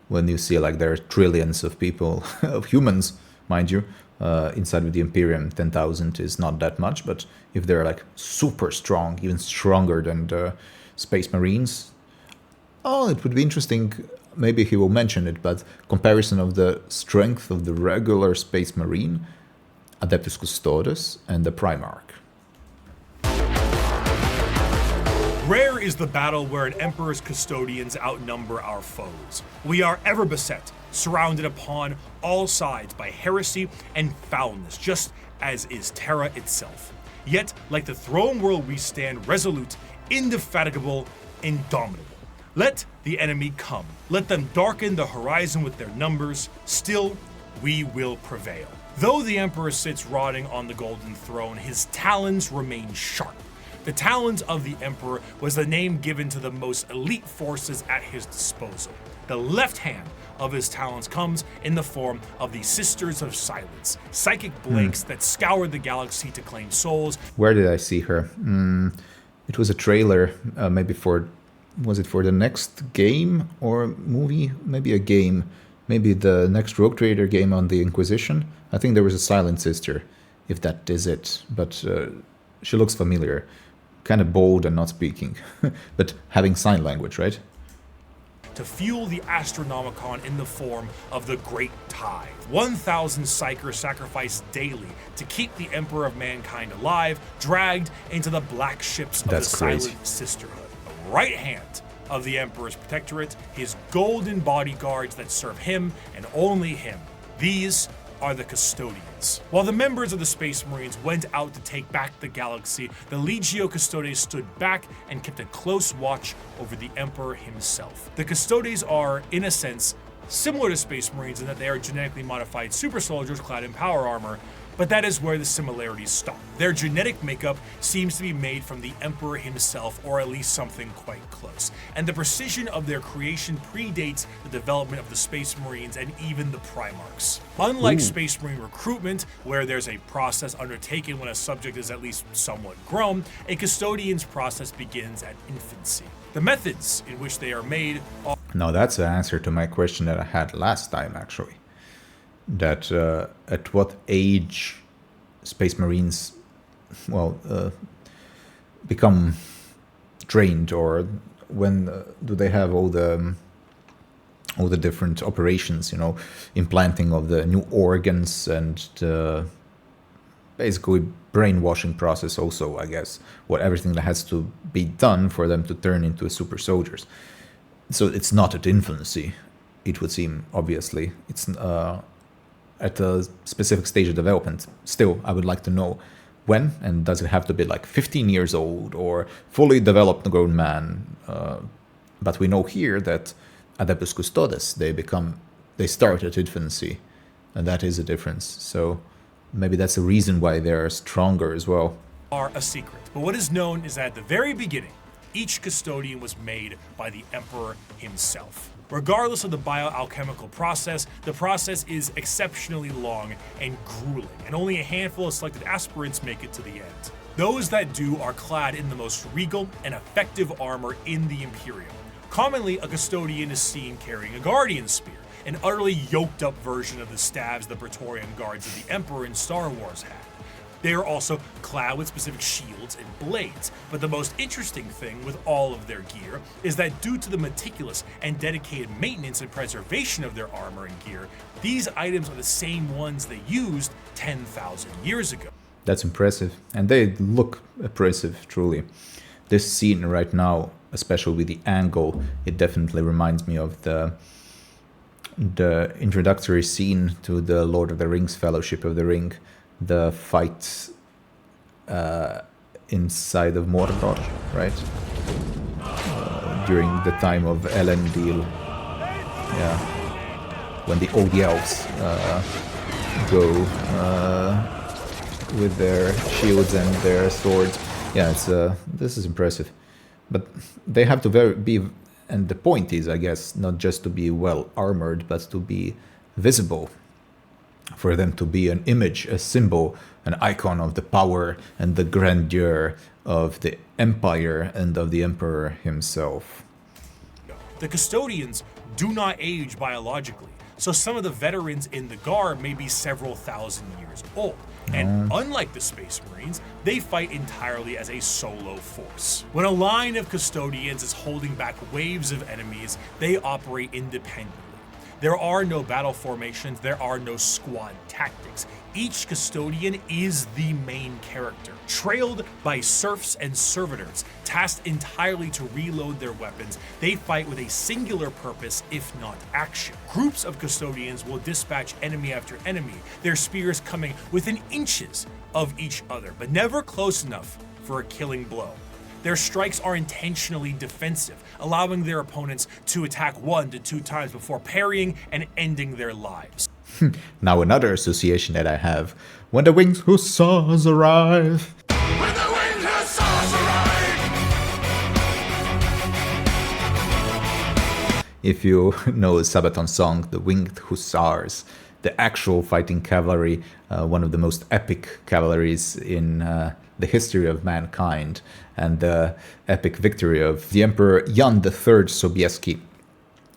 when you see there are trillions of people, of humans, mind you, inside of the Imperium, 10,000 is not that much. But if they're super strong, even stronger than the Space Marines, it would be interesting. Maybe he will mention it, but comparison of the strength of the regular Space Marine, Adeptus Custodes, and the Primarch. Rare is the battle where an Emperor's custodians outnumber our foes. We are ever beset, surrounded upon all sides by heresy and foulness, just as is Terra itself. Yet, like the throne world, we stand resolute, indefatigable, indomitable. Let the enemy come. Let them darken the horizon with their numbers. Still, we will prevail. Though the Emperor sits rotting on the golden throne, his talons remain sharp. The talons of the Emperor was the name given to the most elite forces at his disposal. The left hand of his talons comes in the form of the Sisters of Silence, psychic blanks that scoured the galaxy to claim souls. Where did I see her? It was a trailer, maybe was it for the next game or movie? Maybe a game. Maybe the next Rogue Trader game on the Inquisition. I think there was a Silent Sister, if that is it. But she looks familiar. Kind of bold and not speaking. But having sign language, right? To fuel the Astronomicon in the form of the Great Tithe. 1,000 psychers sacrificed daily to keep the Emperor of Mankind alive, dragged into the black ships of the Silent Sisterhood. The right hand of the Emperor's protectorate, his golden bodyguards that serve him and only him. These are the Custodians. While the members of the Space Marines went out to take back the galaxy, the Legio Custodes stood back and kept a close watch over the Emperor himself. The Custodes are, in a sense, similar to Space Marines in that they are genetically modified super soldiers clad in power armor, but that is where the similarities stop. Their genetic makeup seems to be made from the Emperor himself, or at least something quite close. And the precision of their creation predates the development of the Space Marines and even the Primarchs. Unlike Space Marine recruitment, where there's a process undertaken when a subject is at least somewhat grown, a Custodian's process begins at infancy. The methods in which they are made are... Now that's an answer to my question that I had last time, actually. That at what age Space Marines, become trained, or when do they have all the different operations, implanting of the new organs and basically brainwashing process also, I guess, everything that has to be done for them to turn into super soldiers. So it's not at infancy, it would seem, obviously. It's at a specific stage of development. Still, I would like to know when, and does it have to be 15 years old or fully developed grown man? But we know here that Adeptus Custodes, they start at infancy, and that is a difference. So maybe that's a reason why they're stronger as well. Are a secret. But what is known is that at the very beginning, each custodian was made by the Emperor himself. Regardless of the bioalchemical process, the process is exceptionally long and grueling, and only a handful of selected aspirants make it to the end. Those that do are clad in the most regal and effective armor in the Imperium. Commonly, a custodian is seen carrying a guardian spear, an utterly yoked up version of the stabs the Praetorian Guards of the Emperor in Star Wars had. They are also clad with specific shields and blades, but the most interesting thing with all of their gear is that due to the meticulous and dedicated maintenance and preservation of their armor and gear, these items are the same ones they used 10,000 years ago. That's impressive, and they look impressive, truly. This scene right now, especially with the angle, it definitely reminds me of the introductory scene to the Lord of the Rings Fellowship of the Ring, the fight inside of Mordor, right? During the time of Elendil, yeah, when the old elves go with their shields and their swords. Yeah, it's this is impressive, but they have to be, and the point is, I guess, not just to be well armored, but to be visible, for them to be an image, a symbol, an icon of the power and the grandeur of the empire and of the emperor himself. The custodians do not age biologically, so some of the veterans in the Guard may be several thousand years old. And unlike the Space Marines, they fight entirely as a solo force. When a line of custodians is holding back waves of enemies, they operate independently. There are no battle formations, there are no squad tactics. Each custodian is the main character, trailed by serfs and servitors, tasked entirely to reload their weapons. They fight with a singular purpose, if not action. Groups of custodians will dispatch enemy after enemy, their spears coming within inches of each other, but never close enough for a killing blow. Their strikes are intentionally defensive, allowing their opponents to attack 1 to 2 times before parrying and ending their lives. Now another association that I have, when the winged hussars arrive. When the winged hussars arrive! If you know Sabaton's song, the Winged Hussars, the actual fighting cavalry, one of the most epic cavalries in the history of mankind, and the epic victory of the Emperor Jan III Sobieski,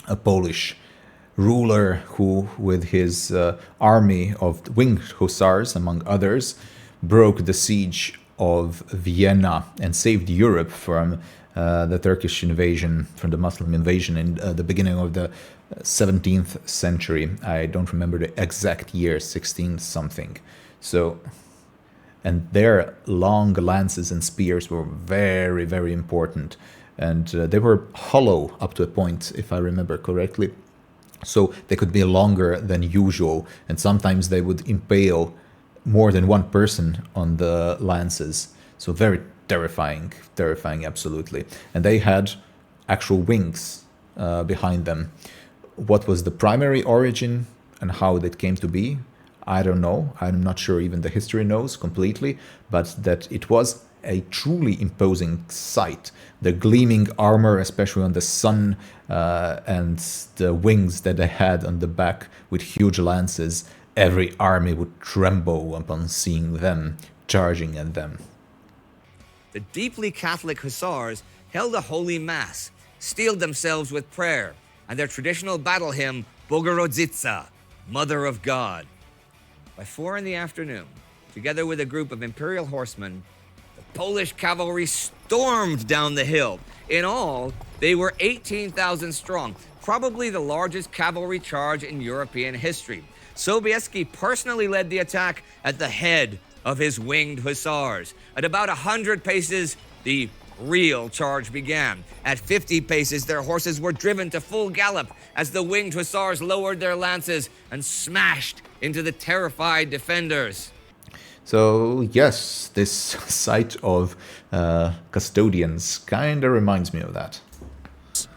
a Polish ruler who, with his army of winged hussars, among others, broke the siege of Vienna and saved Europe from the Turkish invasion, from the Muslim invasion in the beginning of the 17th century. I don't remember the exact year, 16 something. So, and their long lances and spears were very, very important. And they were hollow up to a point, if I remember correctly. So they could be longer than usual, and sometimes they would impale more than one person on the lances. So very terrifying, absolutely. And they had actual wings behind them. What was the primary origin and how that came to be, I don't know. I'm not sure even the history knows completely, but that it was a truly imposing sight. The gleaming armor, especially on the sun, and the wings that they had on the back with huge lances. Every army would tremble upon seeing them charging at them. The deeply Catholic hussars held a holy mass, steeled themselves with prayer, and their traditional battle hymn, Bogorodzica, Mother of God. By 4 in the afternoon, together with a group of Imperial horsemen, the Polish cavalry stormed down the hill. In all, they were 18,000 strong, probably the largest cavalry charge in European history. Sobieski personally led the attack at the head of his winged hussars. At about 100 paces, the real charge began. At 50 paces, their horses were driven to full gallop as the winged hussars lowered their lances and smashed into the terrified defenders. So yes, this sight of custodians kind of reminds me of that.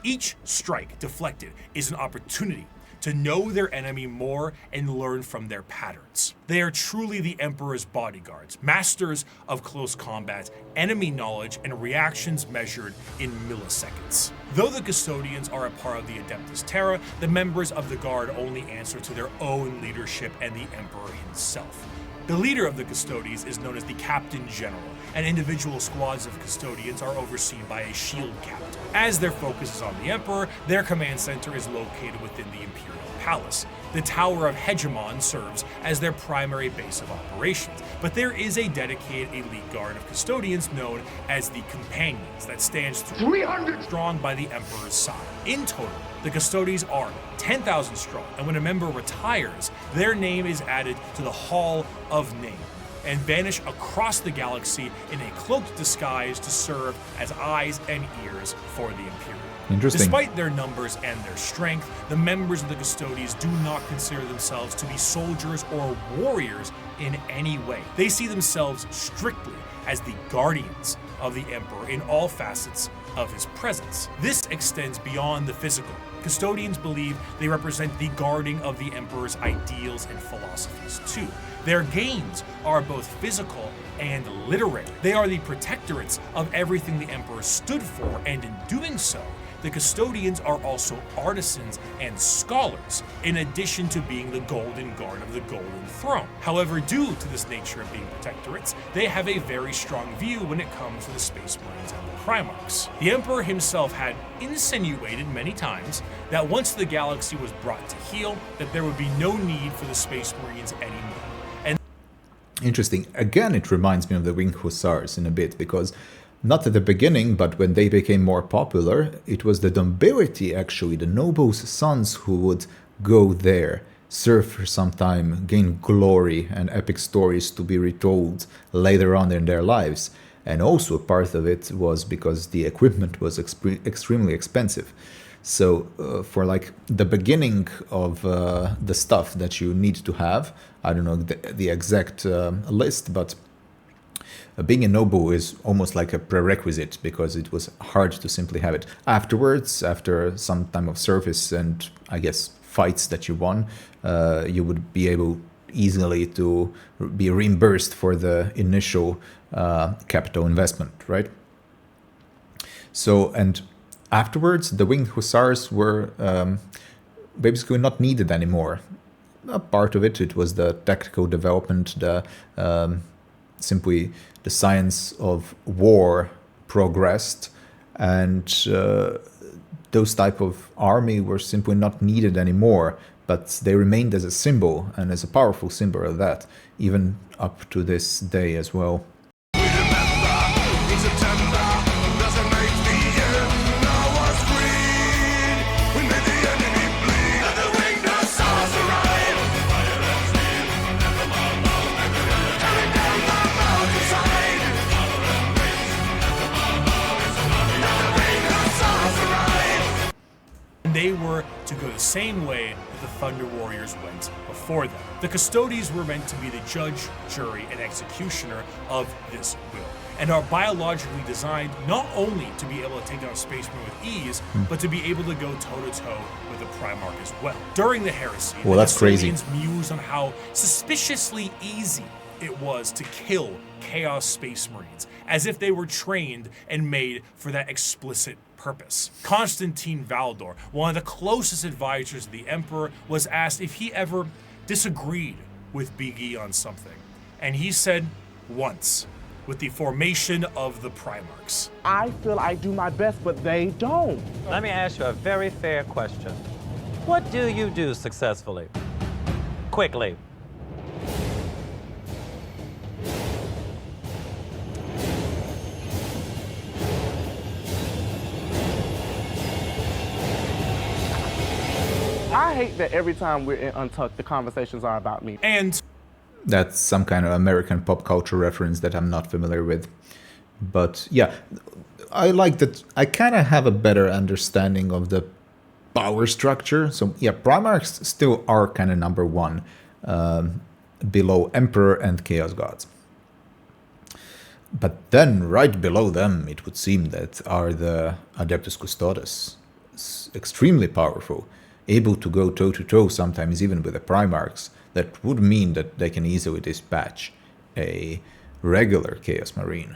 Each strike deflected is an opportunity to know their enemy more and learn from their patterns. They are truly the Emperor's bodyguards, masters of close combat, enemy knowledge, and reactions measured in milliseconds. Though the custodians are a part of the Adeptus Terra, the members of the Guard only answer to their own leadership and the Emperor himself. The leader of the Custodes is known as the Captain General, and individual squads of Custodians are overseen by a shield captain. As their focus is on the Emperor, their command center is located within the Imperial Palace. The Tower of Hegemon serves as their primary base of operations, but there is a dedicated elite guard of Custodians known as the Companions that stands 300 strong by the Emperor's side. In total, the Custodes are 10,000 strong, and when a member retires, their name is added to the Hall of Name and vanish across the galaxy in a cloaked disguise to serve as eyes and ears for the Imperium. Interesting. Despite their numbers and their strength, the members of the Custodes do not consider themselves to be soldiers or warriors in any way. They see themselves strictly as the guardians of the Emperor in all facets of his presence. This extends beyond the physical. Custodians believe they represent the guarding of the Emperor's ideals and philosophies too. Their gains are both physical and literary. They are the protectorates of everything the Emperor stood for, and in doing so, the Custodians are also artisans and scholars, in addition to being the Golden Guard of the Golden Throne. However, due to this nature of being protectorates, they have a very strong view when it comes to the Space Marines and the Primarchs. The Emperor himself had insinuated many times that once the galaxy was brought to heel, that there would be no need for the Space Marines anymore. Interesting. Again, it reminds me of the Winged Hussars in a bit, because not at the beginning, but when they became more popular, it was the nobility, actually, the nobles' sons who would go there, serve for some time, gain glory and epic stories to be retold later on in their lives. And also part of it was because the equipment was extremely expensive. So for like the beginning of the stuff that you need to have, I don't know the exact list, but being a noble is almost like a prerequisite because it was hard to simply have it. Afterwards, after some time of service and I guess fights that you won, you would be able easily to be reimbursed for the initial capital investment, right? So, and afterwards, the Winged Hussars were basically not needed anymore. A part of it was the tactical development, the simply the science of war progressed, and those type of army were simply not needed anymore, but they remained as a symbol and as a powerful symbol of that, even up to this day as well. They were to go the same way that the Thunder Warriors went before them. The Custodes were meant to be the judge, jury, and executioner of this will, and are biologically designed not only to be able to take down Space Marine with ease, but to be able to go toe-to-toe with the Primarch as well. During the heresy, the Custodians mused on how suspiciously easy it was to kill Chaos Space Marines, as if they were trained and made for that explicit purpose. Constantine Valdor, one of the closest advisors of the Emperor, was asked if he ever disagreed with Big E on something, and he said once, with the formation of the Primarchs. I feel I do my best, but they don't. Let me ask you a very fair question. What do you do successfully? Quickly. I hate that every time we're in Untucked, the conversations are about me. And that's some kind of American pop culture reference that I'm not familiar with. But yeah, I like that. I kind of have a better understanding of the power structure. So yeah, Primarchs still are kind of number one, below Emperor and Chaos Gods. But then right below them, it would seem that are the Adeptus Custodes, extremely powerful, able to go toe-to-toe sometimes even with the Primarchs. That would mean that they can easily dispatch a regular Chaos Marine.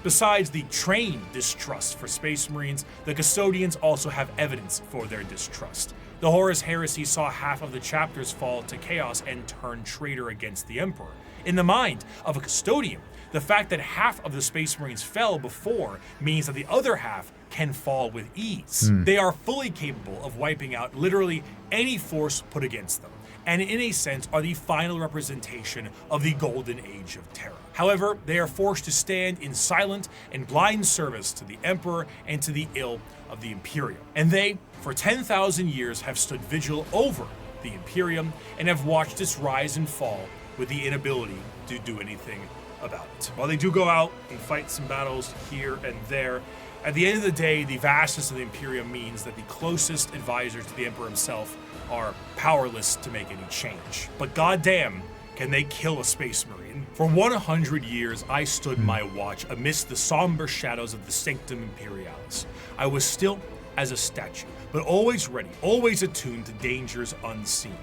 Besides the trained distrust for Space Marines, the Custodians also have evidence for their distrust. The Horus Heresy saw half of the chapters fall to chaos and turn traitor against the Emperor. In the mind of a custodian, the fact that half of the Space Marines fell before means that the other half can fall with ease. They are fully capable of wiping out literally any force put against them, and in a sense are the final representation of the golden age of terror. However, they are forced to stand in silent and blind service to the Emperor and to the ill of the Imperium. And they, for 10,000 years, have stood vigil over the Imperium and have watched its rise and fall with the inability to do anything about it. While they do go out and fight some battles here and there, at the end of the day, the vastness of the Imperium means that the closest advisors to the Emperor himself are powerless to make any change. But goddamn, can they kill a Space Marine? For 100 years, I stood my watch amidst the somber shadows of the Sanctum Imperialis. I was still as a statue, but always ready, always attuned to dangers unseen.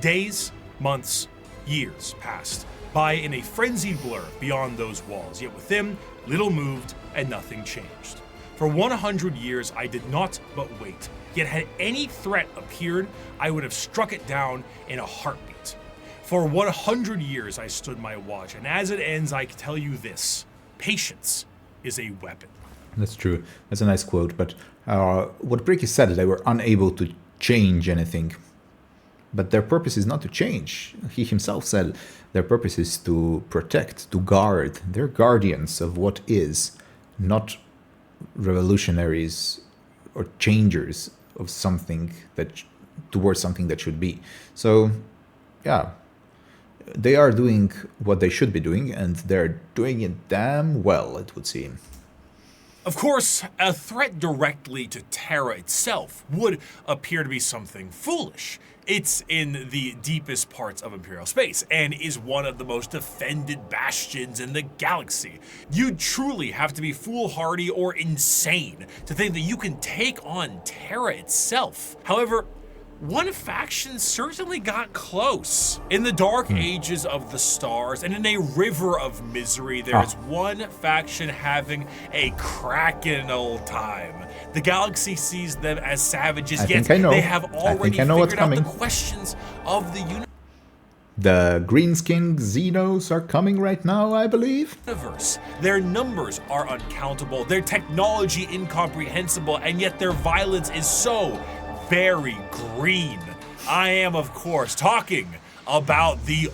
Days, months, years passed by in a frenzied blur beyond those walls, yet within, little moved and nothing changed. For 100 years, I did not but wait, yet had any threat appeared, I would have struck it down in a heartbeat. For 100 years, I stood my watch, and as it ends, I can tell you this: patience is a weapon. That's true. That's a nice quote. But what Bricky said, they were unable to change anything. But their purpose is not to change. He himself said their purpose is to protect, to guard. They're guardians of what is, not revolutionaries or changers of something that towards something that should be. So, yeah, they are doing what they should be doing, and they're doing it damn well, it would seem. Of course, a threat directly to Terra itself would appear to be something foolish. It's in the deepest parts of Imperial space and is one of the most defended bastions in the galaxy. You'd truly have to be foolhardy or insane to think that you can take on Terra itself. However, one faction certainly got close. In the dark ages of the stars and in a river of misery, there is one faction having a cracking old time. The galaxy sees them as savages, yet they have already figured out the questions of the universe. The green-skinned Xenos are coming right now, I believe. Their numbers are uncountable, their technology incomprehensible, and yet their violence is so very green. I am, of course, talking about the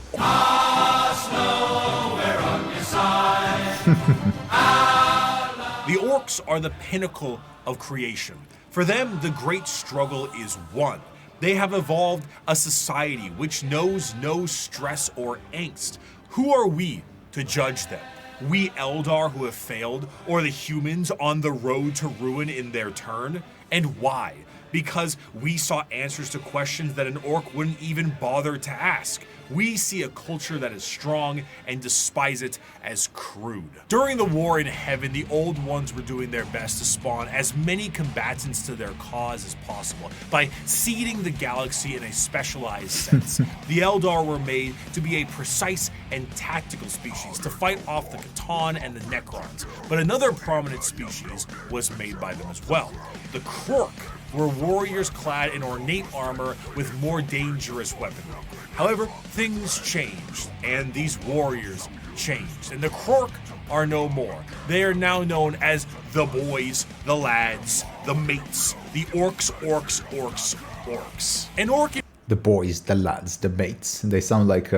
The orcs are the pinnacle of creation. For them, the great struggle is won. They have evolved a society which knows no stress or angst. Who are we to judge them? We Eldar who have failed, or the humans on the road to ruin in their turn? And why? Because we saw answers to questions that an orc wouldn't even bother to ask. We see a culture that is strong and despise it as crude. During the war in heaven, the old ones were doing their best to spawn as many combatants to their cause as possible by seeding the galaxy in a specialized sense. The Eldar were made to be a precise and tactical species to fight off the Catan and the Necrons, but another prominent species was made by them as well. The Krork were warriors clad in ornate armor with more dangerous weaponry. However, things changed, and these warriors changed, and the Krork are no more. They are now known as the boys, the lads, the mates, the orcs, orcs, orcs, orcs. An orc... The boys, the lads, the mates. They sound like,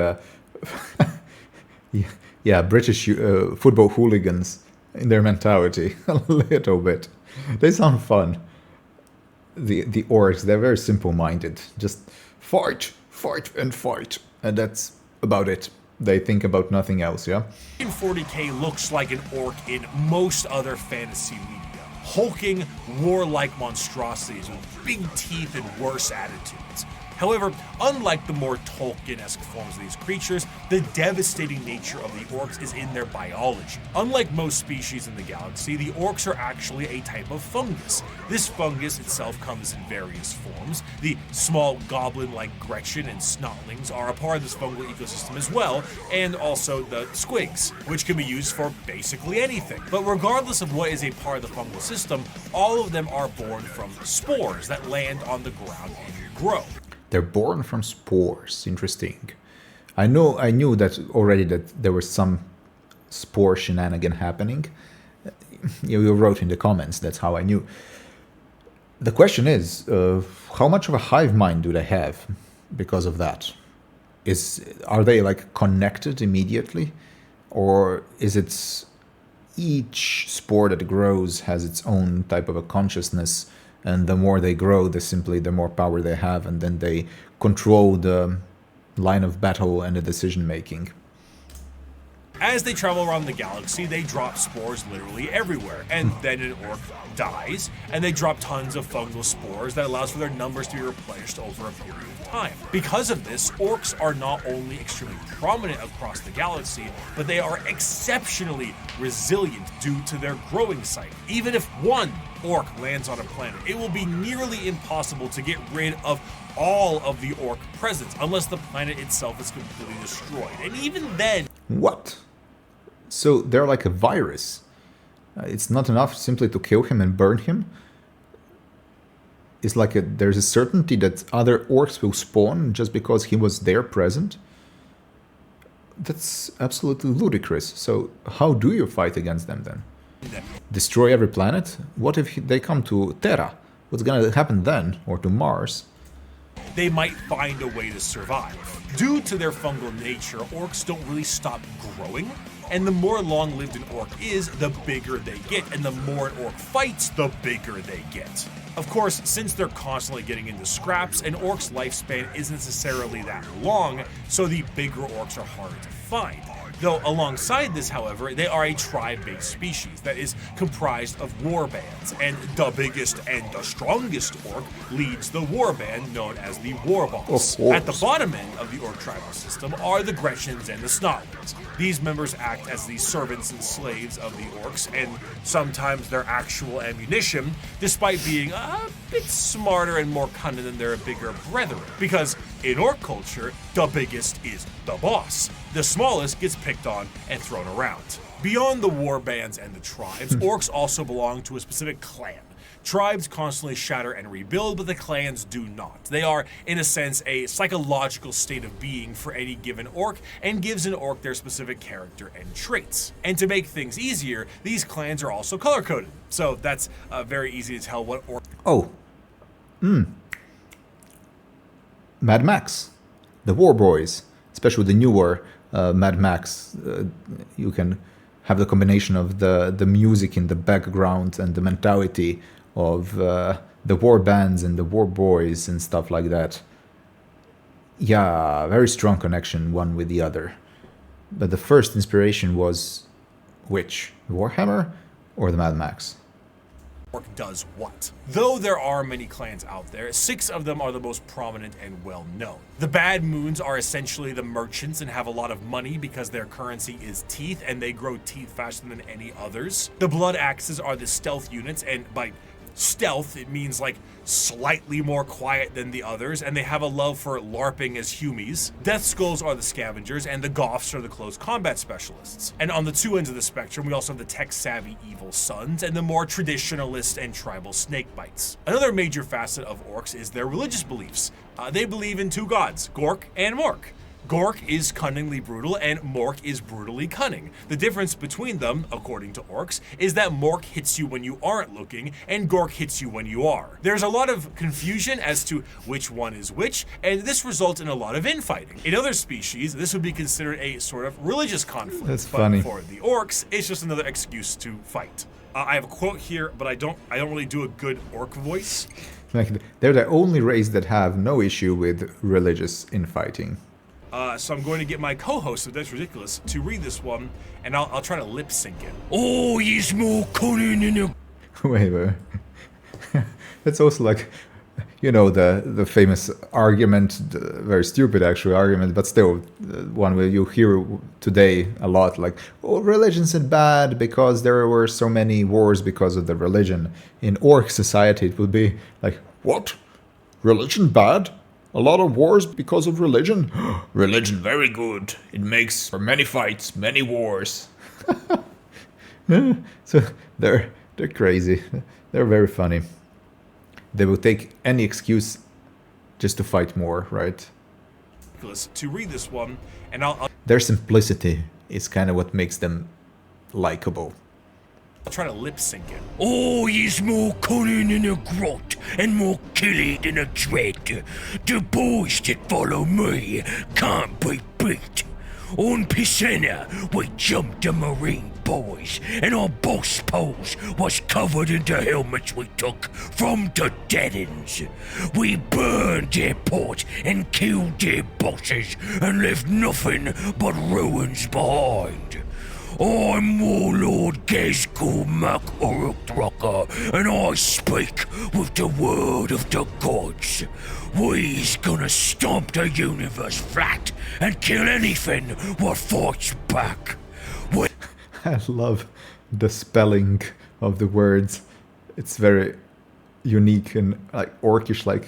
yeah, British football hooligans in their mentality, a little bit. They sound fun. The orcs, they're very simple-minded. Just fight, fight, and fight. And that's about it. They think about nothing else, yeah? 40k looks like an orc in most other fantasy media. Hulking, warlike monstrosities with big teeth and worse attitudes. However, unlike the more Tolkien-esque forms of these creatures, the devastating nature of the orcs is in their biology. Unlike most species in the galaxy, the orcs are actually a type of fungus. This fungus itself comes in various forms. The small goblin-like Gretchen and snotlings are a part of this fungal ecosystem as well, and also the squigs, which can be used for basically anything. But regardless of what is a part of the fungal system, all of them are born from spores that land on the ground and grow. They're born from spores. Interesting. I knew that already, that there was some spore shenanigan happening. You wrote in the comments, that's how I knew. The question is, how much of a hive mind do they have because of that? Are they like connected immediately? Or is it each spore that grows has its own type of a consciousness, and the more they grow, the more power they have, and then they control the line of battle and the decision making? As they travel around the galaxy, they drop spores literally everywhere, and then an orc dies, and they drop tons of fungal spores that allows for their numbers to be replenished over a period of time. Because of this, orcs are not only extremely prominent across the galaxy, but they are exceptionally resilient due to their growing cycle. Even if one orc lands on a planet, it will be nearly impossible to get rid of all of the orc presence unless the planet itself is completely destroyed. And even then... What? So they're like a virus. It's not enough simply to kill him and burn him. It's like there's a certainty that other orcs will spawn just because he was there present. That's absolutely ludicrous. So how do you fight against them then? Destroy every planet? What if they come to Terra? What's gonna happen then? Or to Mars? They might find a way to survive. Due to their fungal nature, orcs don't really stop growing, and the more long-lived an orc is, the bigger they get, and the more an orc fights, the bigger they get. Of course, since they're constantly getting into scraps, an orc's lifespan isn't necessarily that long, so the bigger orcs are harder to find. Though alongside this, however, they are a tribe-based species that is comprised of warbands, and the biggest and the strongest orc leads the warband known as the Warboss. At the bottom end of the orc tribal system are the Gretchens and the Snotlings. These members act as the servants and slaves of the orcs, and sometimes their actual ammunition, despite being a bit smarter and more cunning than their bigger brethren. Because in orc culture, the biggest is the boss. The smallest gets picked on and thrown around. Beyond the warbands and the tribes, orcs also belong to a specific clan. Tribes constantly shatter and rebuild, but the clans do not. They are, in a sense, a psychological state of being for any given orc, and gives an orc their specific character and traits. And to make things easier, these clans are also color-coded. So that's very easy to tell what orc... Oh. Mad Max. The War Boys. Especially the newer Mad Max. You can have the combination of the music in the background and the mentality of the war bands and the war boys and stuff like that. Yeah, very strong connection one with the other. But the first inspiration was which? Warhammer or the Mad Max? Orc does what. Though there are many clans out there, 6 of them are the most prominent and well known. The Bad Moons are essentially the merchants and have a lot of money because their currency is teeth, and they grow teeth faster than any others. The Blood Axes are the stealth units, and by stealth it means like slightly more quiet than the others, and they have a love for LARPing as humies. Death Skulls are the scavengers, and the Goths are the close combat specialists. And on the 2 ends of the spectrum, we also have the tech-savvy Evil Sons and the more traditionalist and tribal Snakebites. Another major facet of orcs is their religious beliefs. They believe in 2 gods, Gork and Mork. Gork is cunningly brutal, and Mork is brutally cunning. The difference between them, according to orcs, is that Mork hits you when you aren't looking, and Gork hits you when you are. There's a lot of confusion as to which one is which, and this results in a lot of infighting. In other species, this would be considered a sort of religious conflict. That's but funny. For the orcs, it's just another excuse to fight. I have a quote here, but I don't really do a good orc voice. Like, they're the only race that have no issue with religious infighting. So I'm going to get my co-host of That's Ridiculous to read this one, and I'll try to lip sync it. Oh, he's more cunning in a... Wait. That's also like, you know, the famous argument, very stupid actually argument, but still one where you hear today a lot, like, oh, religion's bad because there were so many wars because of the religion. In orc society, it would be like, what? Religion bad? A lot of wars because of religion? Religion very good. It makes for many fights, many wars. So they're crazy. They're very funny. They will take any excuse just to fight more, right? To read this one, and I'll Their simplicity is kind of what makes them likable. try to lip sync it. Oh, he's more cunning than a grot and more killy than a dread. The boys that follow me can't be beat. On Pisana, we jumped the Marine boys, and our boss pose was covered in the helmets we took from the dead-ends. We burned their port and killed their bosses and left nothing but ruins behind. I'm Warlord Gezgul Mac Uruk-Drucker, and I speak with the word of the gods. We's gonna stomp the universe flat and kill anything what fights back. I love the spelling of the words. It's very unique and like orcish, like.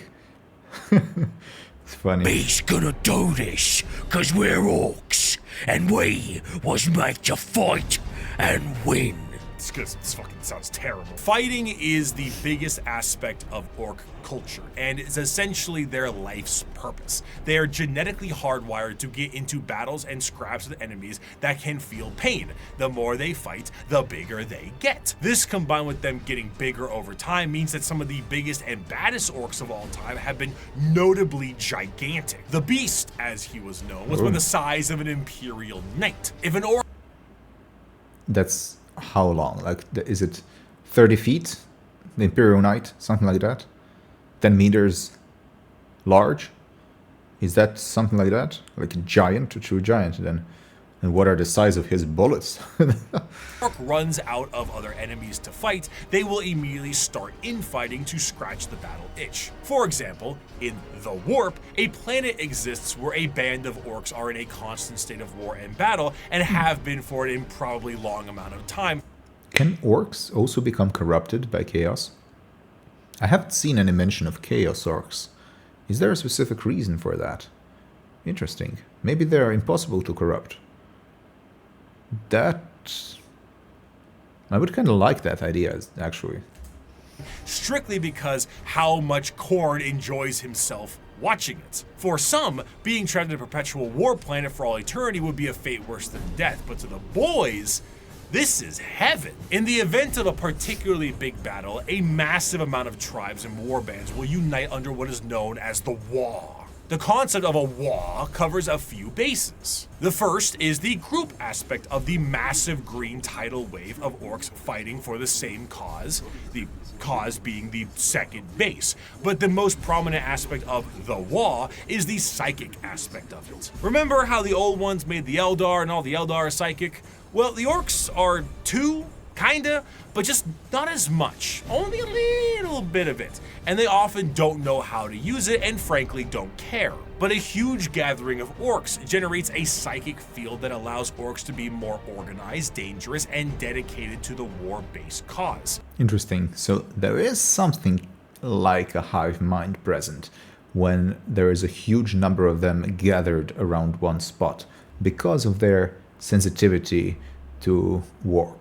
It's funny. We's gonna do this, 'cause we're orcs, and we was made to fight and win. It's because this fucking sounds terrible. Fighting is the biggest aspect of orc culture, and is essentially their life's purpose. They are genetically hardwired to get into battles and scraps with enemies that can feel pain. The more they fight, the bigger they get. This, combined with them getting bigger over time, means that some of the biggest and baddest orcs of all time have been notably gigantic. The Beast, as he was known, was the size of an Imperial knight. If an orc... That's how long? Like, is it 30 feet? The Imperial Knight? Something like that? 10 meters large? Is that something like that? Like a giant, a true giant then? And what are the size of his bullets? orc runs out of other enemies to fight, they will immediately start infighting to scratch the battle itch. For example, in The Warp, a planet exists where a band of orcs are in a constant state of war and battle, and have been for an improbably long amount of time. Can orcs also become corrupted by chaos? I haven't seen any mention of chaos orcs. Is there a specific reason for that? Interesting. Maybe they're impossible to corrupt. That... I would kind of like that idea, actually. Strictly because how much Khorne enjoys himself watching it. For some, being trapped in a perpetual war planet for all eternity would be a fate worse than death, but to the boys, this is heaven. In the event of a particularly big battle, a massive amount of tribes and warbands will unite under what is known as the Wa. The concept of a Wa covers a few bases. The first is the group aspect of the massive green tidal wave of orcs fighting for the same cause, the cause being the second base. But the most prominent aspect of the Wa is the psychic aspect of it. Remember how the old ones made the Eldar and all the Eldar are psychic? Well, the orcs are too, kinda, but just not as much. Only a little bit of it. And they often don't know how to use it and frankly don't care. But a huge gathering of orcs generates a psychic field that allows orcs to be more organized, dangerous, and dedicated to the war-based cause. Interesting. So there is something like a hive mind present when there is a huge number of them gathered around one spot because of their sensitivity to warp.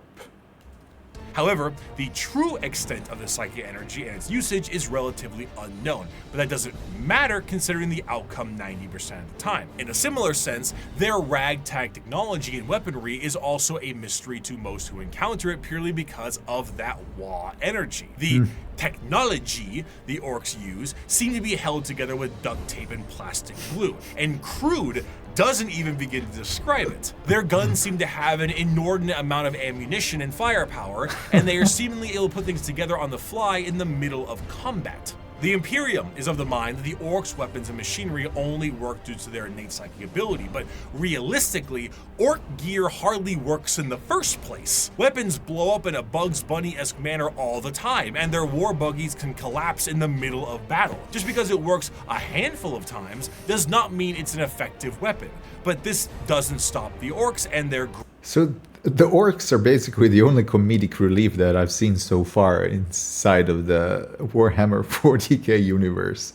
However, the true extent of the psychic energy and its usage is relatively unknown, but that doesn't matter considering the outcome 90% of the time. In a similar sense, their ragtag technology and weaponry is also a mystery to most who encounter it purely because of that Wa energy. The technology the orcs use seem to be held together with duct tape and plastic glue, and crude doesn't even begin to describe it. Their guns seem to have an inordinate amount of ammunition and firepower, and they are seemingly able to put things together on the fly in the middle of combat. The Imperium is of the mind that the Orcs' weapons and machinery only work due to their innate psychic ability, but realistically, Orc gear hardly works in the first place. Weapons blow up in a Bugs Bunny-esque manner all the time, and their war buggies can collapse in the middle of battle. Just because it works a handful of times does not mean it's an effective weapon, but this doesn't stop the Orcs and their... So the Orcs are basically the only comedic relief that I've seen so far inside of the Warhammer 40k universe.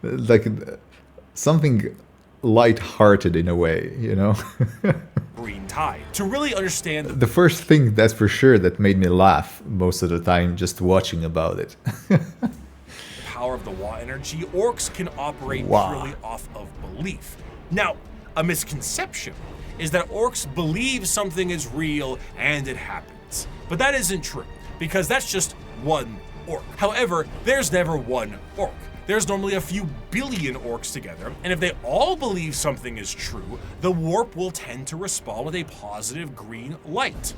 Like something light-hearted in a way, you know? green tide. To really understand the first thing, that's for sure, that made me laugh most of the time just watching about it. power of the Wa energy, Orcs can operate Wa. purely off of belief. Now, a misconception is that Orcs believe something is real and it happens. But that isn't true, because that's just one Orc. However, there's never one Orc. There's normally a few billion Orcs together, and if they all believe something is true, the warp will tend to respond with a positive green light.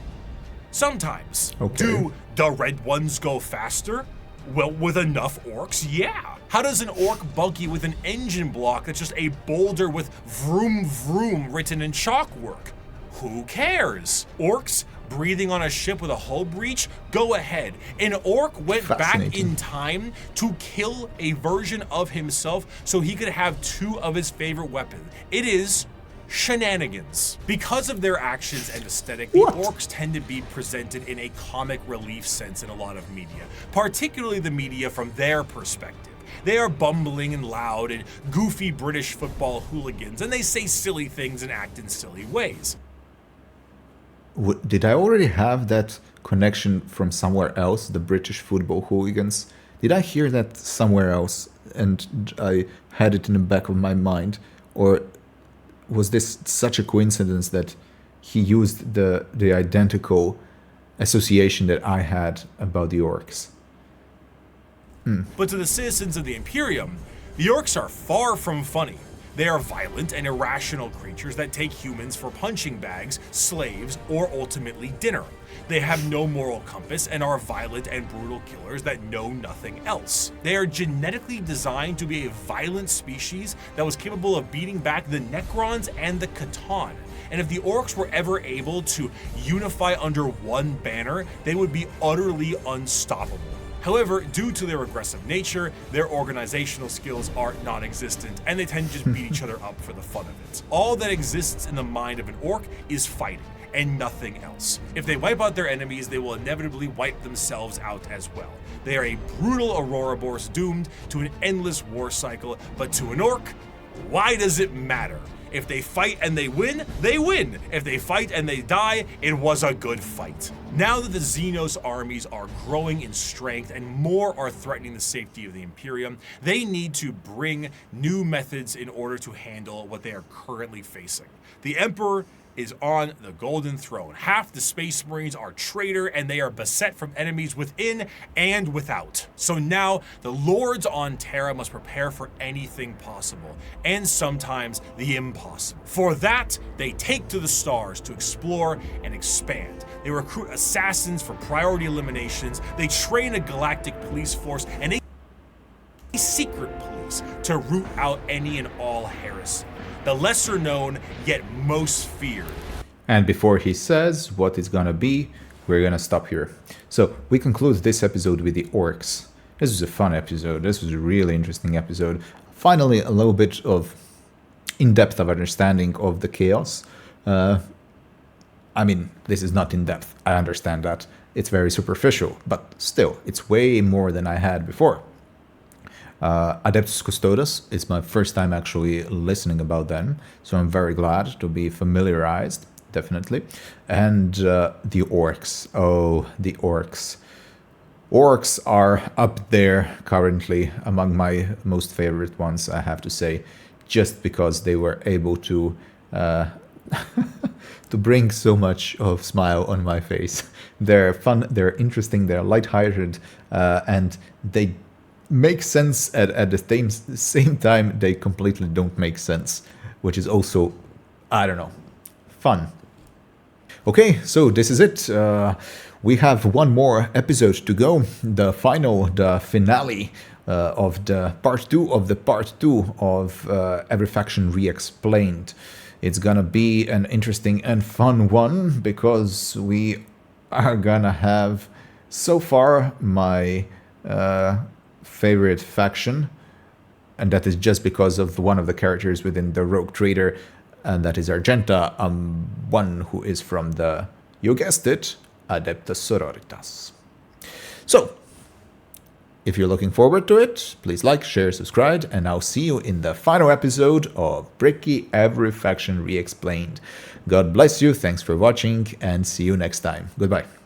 Sometimes. Okay. Do the red ones go faster? Well, with enough Orcs, yeah. How does an Orc buggy with an engine block that's just a boulder with vroom vroom written in chalk work? Who cares? Orcs breathing on a ship with a hull breach? Go ahead. An Orc went back in time to kill a version of himself so he could have two of his favorite weapons. It is shenanigans. Because of their actions and aesthetic, the Orcs tend to be presented in a comic relief sense in a lot of media, particularly the media from their perspective. They are bumbling and loud and goofy British football hooligans, and they say silly things and act in silly ways. Did I already have that connection from somewhere else, the British football hooligans? Did I hear that somewhere else and I had it in the back of my mind? Or was this such a coincidence that he used the identical association that I had about the Orcs? But to the citizens of the Imperium, the Orcs are far from funny. They are violent and irrational creatures that take humans for punching bags, slaves, or ultimately dinner. They have no moral compass and are violent and brutal killers that know nothing else. They are genetically designed to be a violent species that was capable of beating back the Necrons and the Catan. And if the Orcs were ever able to unify under one banner, they would be utterly unstoppable. However, due to their aggressive nature, their organizational skills are non-existent, and they tend to just beat each other up for the fun of it. All that exists in the mind of an Orc is fighting, and nothing else. If they wipe out their enemies, they will inevitably wipe themselves out as well. They are a brutal Ouroboros doomed to an endless war cycle, but to an Orc, why does it matter? If they fight and they win, they win. If they fight and they die, it was a good fight. Now that the Xenos armies are growing in strength and more are threatening the safety of the Imperium, they need to bring new methods in order to handle what they are currently facing. The Emperor is on the Golden Throne. Half the Space Marines are traitor and they are beset from enemies within and without. So now the Lords on Terra must prepare for anything possible, and sometimes the impossible. For that, they take to the stars to explore and expand. They recruit assassins for priority eliminations, they train a galactic police force, and a secret police to root out any and all heresy. The lesser known, yet most feared. And before he says what it's gonna be, we're gonna stop here. So we conclude this episode with the Orcs. This was a fun episode. This was a really interesting episode. Finally, a little bit of in-depth of understanding of the chaos. I mean, this is not in-depth. I understand that. It's very superficial, but still, it's way more than I had before. Adeptus Custodes is my first time actually listening about them, so I'm very glad to be familiarized, definitely. And the Orcs. Oh, the Orcs. Orcs are up there currently among my most favorite ones, I have to say, just because they were able to to bring so much of smile on my face. They're fun, they're interesting, they're lighthearted, and they make sense at the same time. They completely don't make sense, which is also, I don't know, fun. Okay, so this is it. We have one more episode to go, the finale of the part 2 of Every Faction Re-Explained. It's gonna be an interesting and fun one, because we are gonna have, so far, my favorite faction, and that is just because of one of the characters within the Rogue Trader, and that is Argenta, one who is from the, you guessed it, Adeptus Sororitas. So, if you're looking forward to it, please like, share, subscribe, and I'll see you in the final episode of Bricky Every Faction Re-Explained. God bless you, thanks for watching, and see you next time. Goodbye.